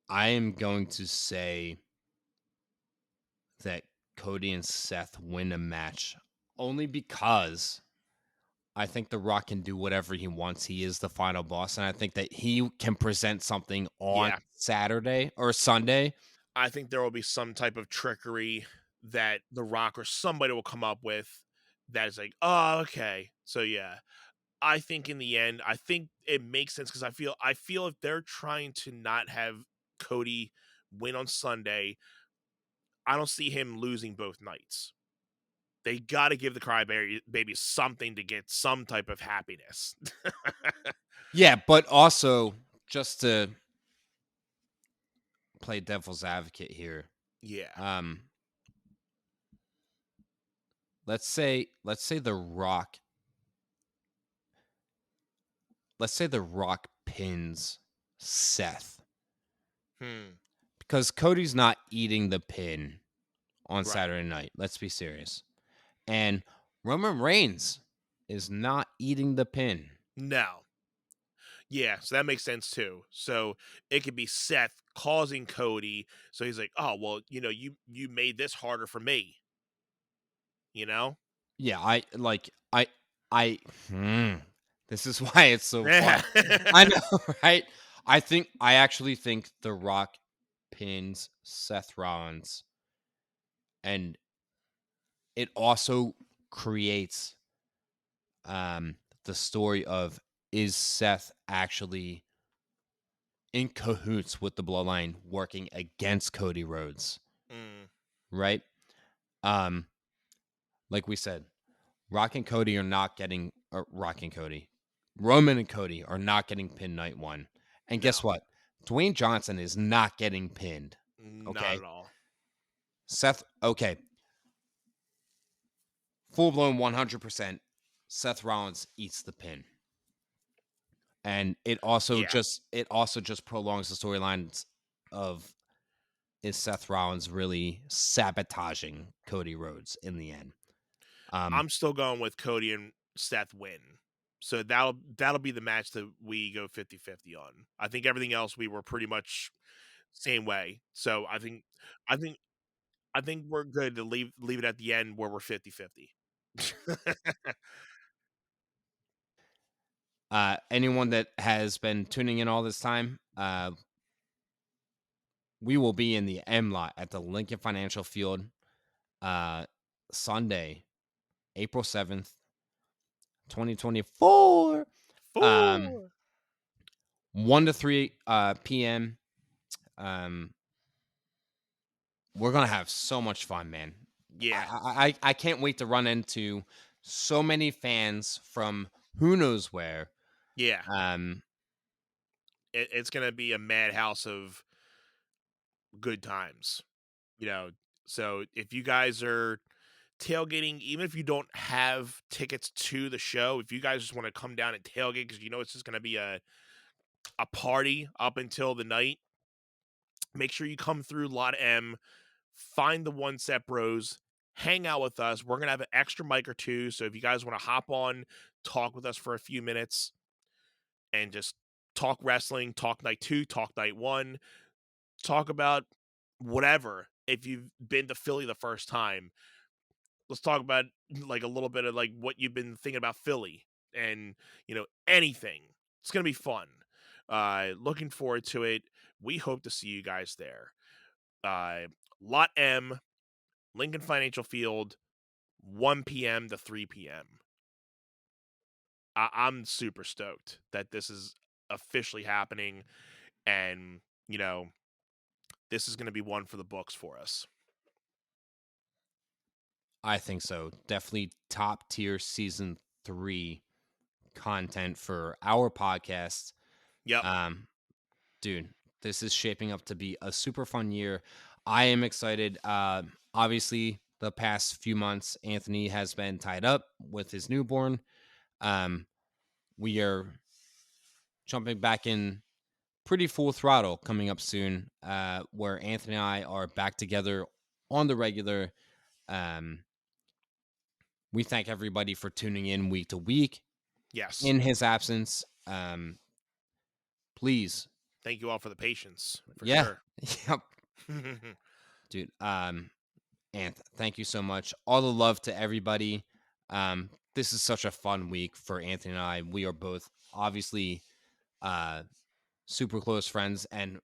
I am going to say that Cody and Seth win a match only because I think The Rock can do whatever he wants. He is the final boss, and I think that he can present something on Yeah. Saturday or Sunday. I think there will be some type of trickery that The Rock or somebody will come up with that is like, oh, okay. So yeah, I think in the end, I think it makes sense because I feel if they're trying to not have Cody win on Sunday, I don't see him losing both nights. They got to give the baby something to get some type of happiness. Yeah, but also just to play devil's advocate here. Yeah. Let's say The Rock. Let's say The Rock pins Seth because Cody's not eating the pin on Right. Saturday night. Let's be serious. And Roman Reigns is not eating the pin. No. Yeah, so that makes sense too. So it could be Seth causing Cody. So he's like, "Oh, well, you made this harder for me." You know? Yeah, I this is why it's so Yeah. fun. I know, right? I actually think The Rock pins Seth Rollins, and it also creates the story of, is Seth actually in cahoots with the bloodline working against Cody Rhodes, Mm, right? Um like we said, Rock and Cody are not getting Rock and Cody. Roman and Cody are not getting pinned night one. And no, guess what? Dwayne Johnson is not getting pinned. not Okay. at all. Seth, okay. Full blown 100%. Seth Rollins eats the pin. And it also Yeah. just prolongs the storylines of, is Seth Rollins really sabotaging Cody Rhodes in the end? I'm still going with Cody and Seth win. So that'll be the match that we go 50-50 on. I think everything else we were pretty much same way. So I think I think we're good to leave it at the end where we're 50-50. Anyone that has been tuning in all this time, we will be in the M lot at the Lincoln Financial Field Sunday, April 7th, 2024. 4. 1 to 3 p.m. We're gonna have so much fun, man. Yeah. I can't wait to run into so many fans from who knows where. Yeah. Um, It's going to be a madhouse of good times, you know. So if you guys are tailgating, even if you don't have tickets to the show, if you guys just want to come down and tailgate because it's just going to be a party up until the night, make sure you come through Lot M, find the One Set Bros, hang out with us. We're going to have an extra mic or two. So if you guys want to hop on, talk with us for a few minutes and just talk wrestling, talk night two, talk night one, talk about whatever. If you've been to Philly the first time, let's talk about like a little bit of like what you've been thinking about Philly and anything. It's gonna be fun. Looking forward to it. We hope to see you guys there. Lot M, Lincoln Financial Field, 1 p.m. to 3 p.m. I'm super stoked that this is officially happening, and this is going to be one for the books for us. I think so. Definitely top tier season 3 content for our podcast. Yep. Dude, this is shaping up to be a super fun year. I am excited. Obviously, the past few months, Anthony has been tied up with his newborn. We are jumping back in pretty full throttle coming up soon, where Anthony and I are back together on the regular. We thank everybody for tuning in week to week Yes. in his absence. Please. Thank you all for the patience. For Yeah. sure. Yep. Dude, Anth, thank you so much. All the love to everybody. This is such a fun week for Anthony and I. We are both obviously super close friends, and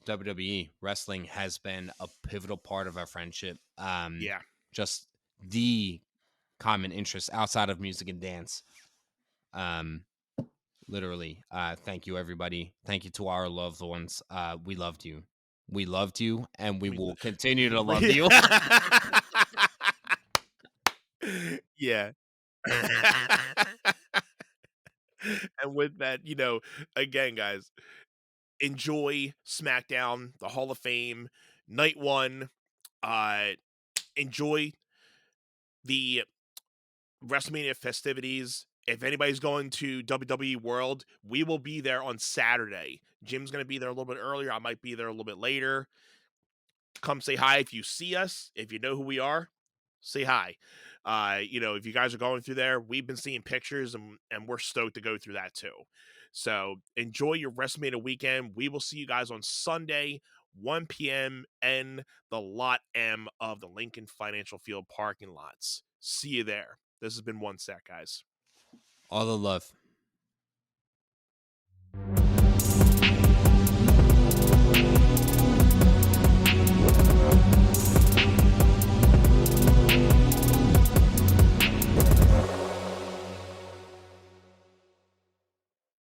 WWE wrestling has been a pivotal part of our friendship. Yeah. Just the common interest outside of music and dance. Literally. Thank you, everybody. Thank you to our loved ones. We loved you. We loved you, and we will continue to love you. Yeah. And with that, again, guys, enjoy SmackDown, the Hall of Fame, night 1. Enjoy the WrestleMania festivities. If anybody's going to WWE World, we will be there on Saturday. Jim's going to be there a little bit earlier. I might be there a little bit later. Come say hi if you see us. If you know who we are, say hi. If you guys are going through there, we've been seeing pictures and we're stoked to go through that too. So enjoy your WrestleMania weekend. We will see you guys on Sunday, 1 p.m. in the Lot M of the Lincoln Financial Field parking lots. See you there. This has been One Sec, guys. All the love.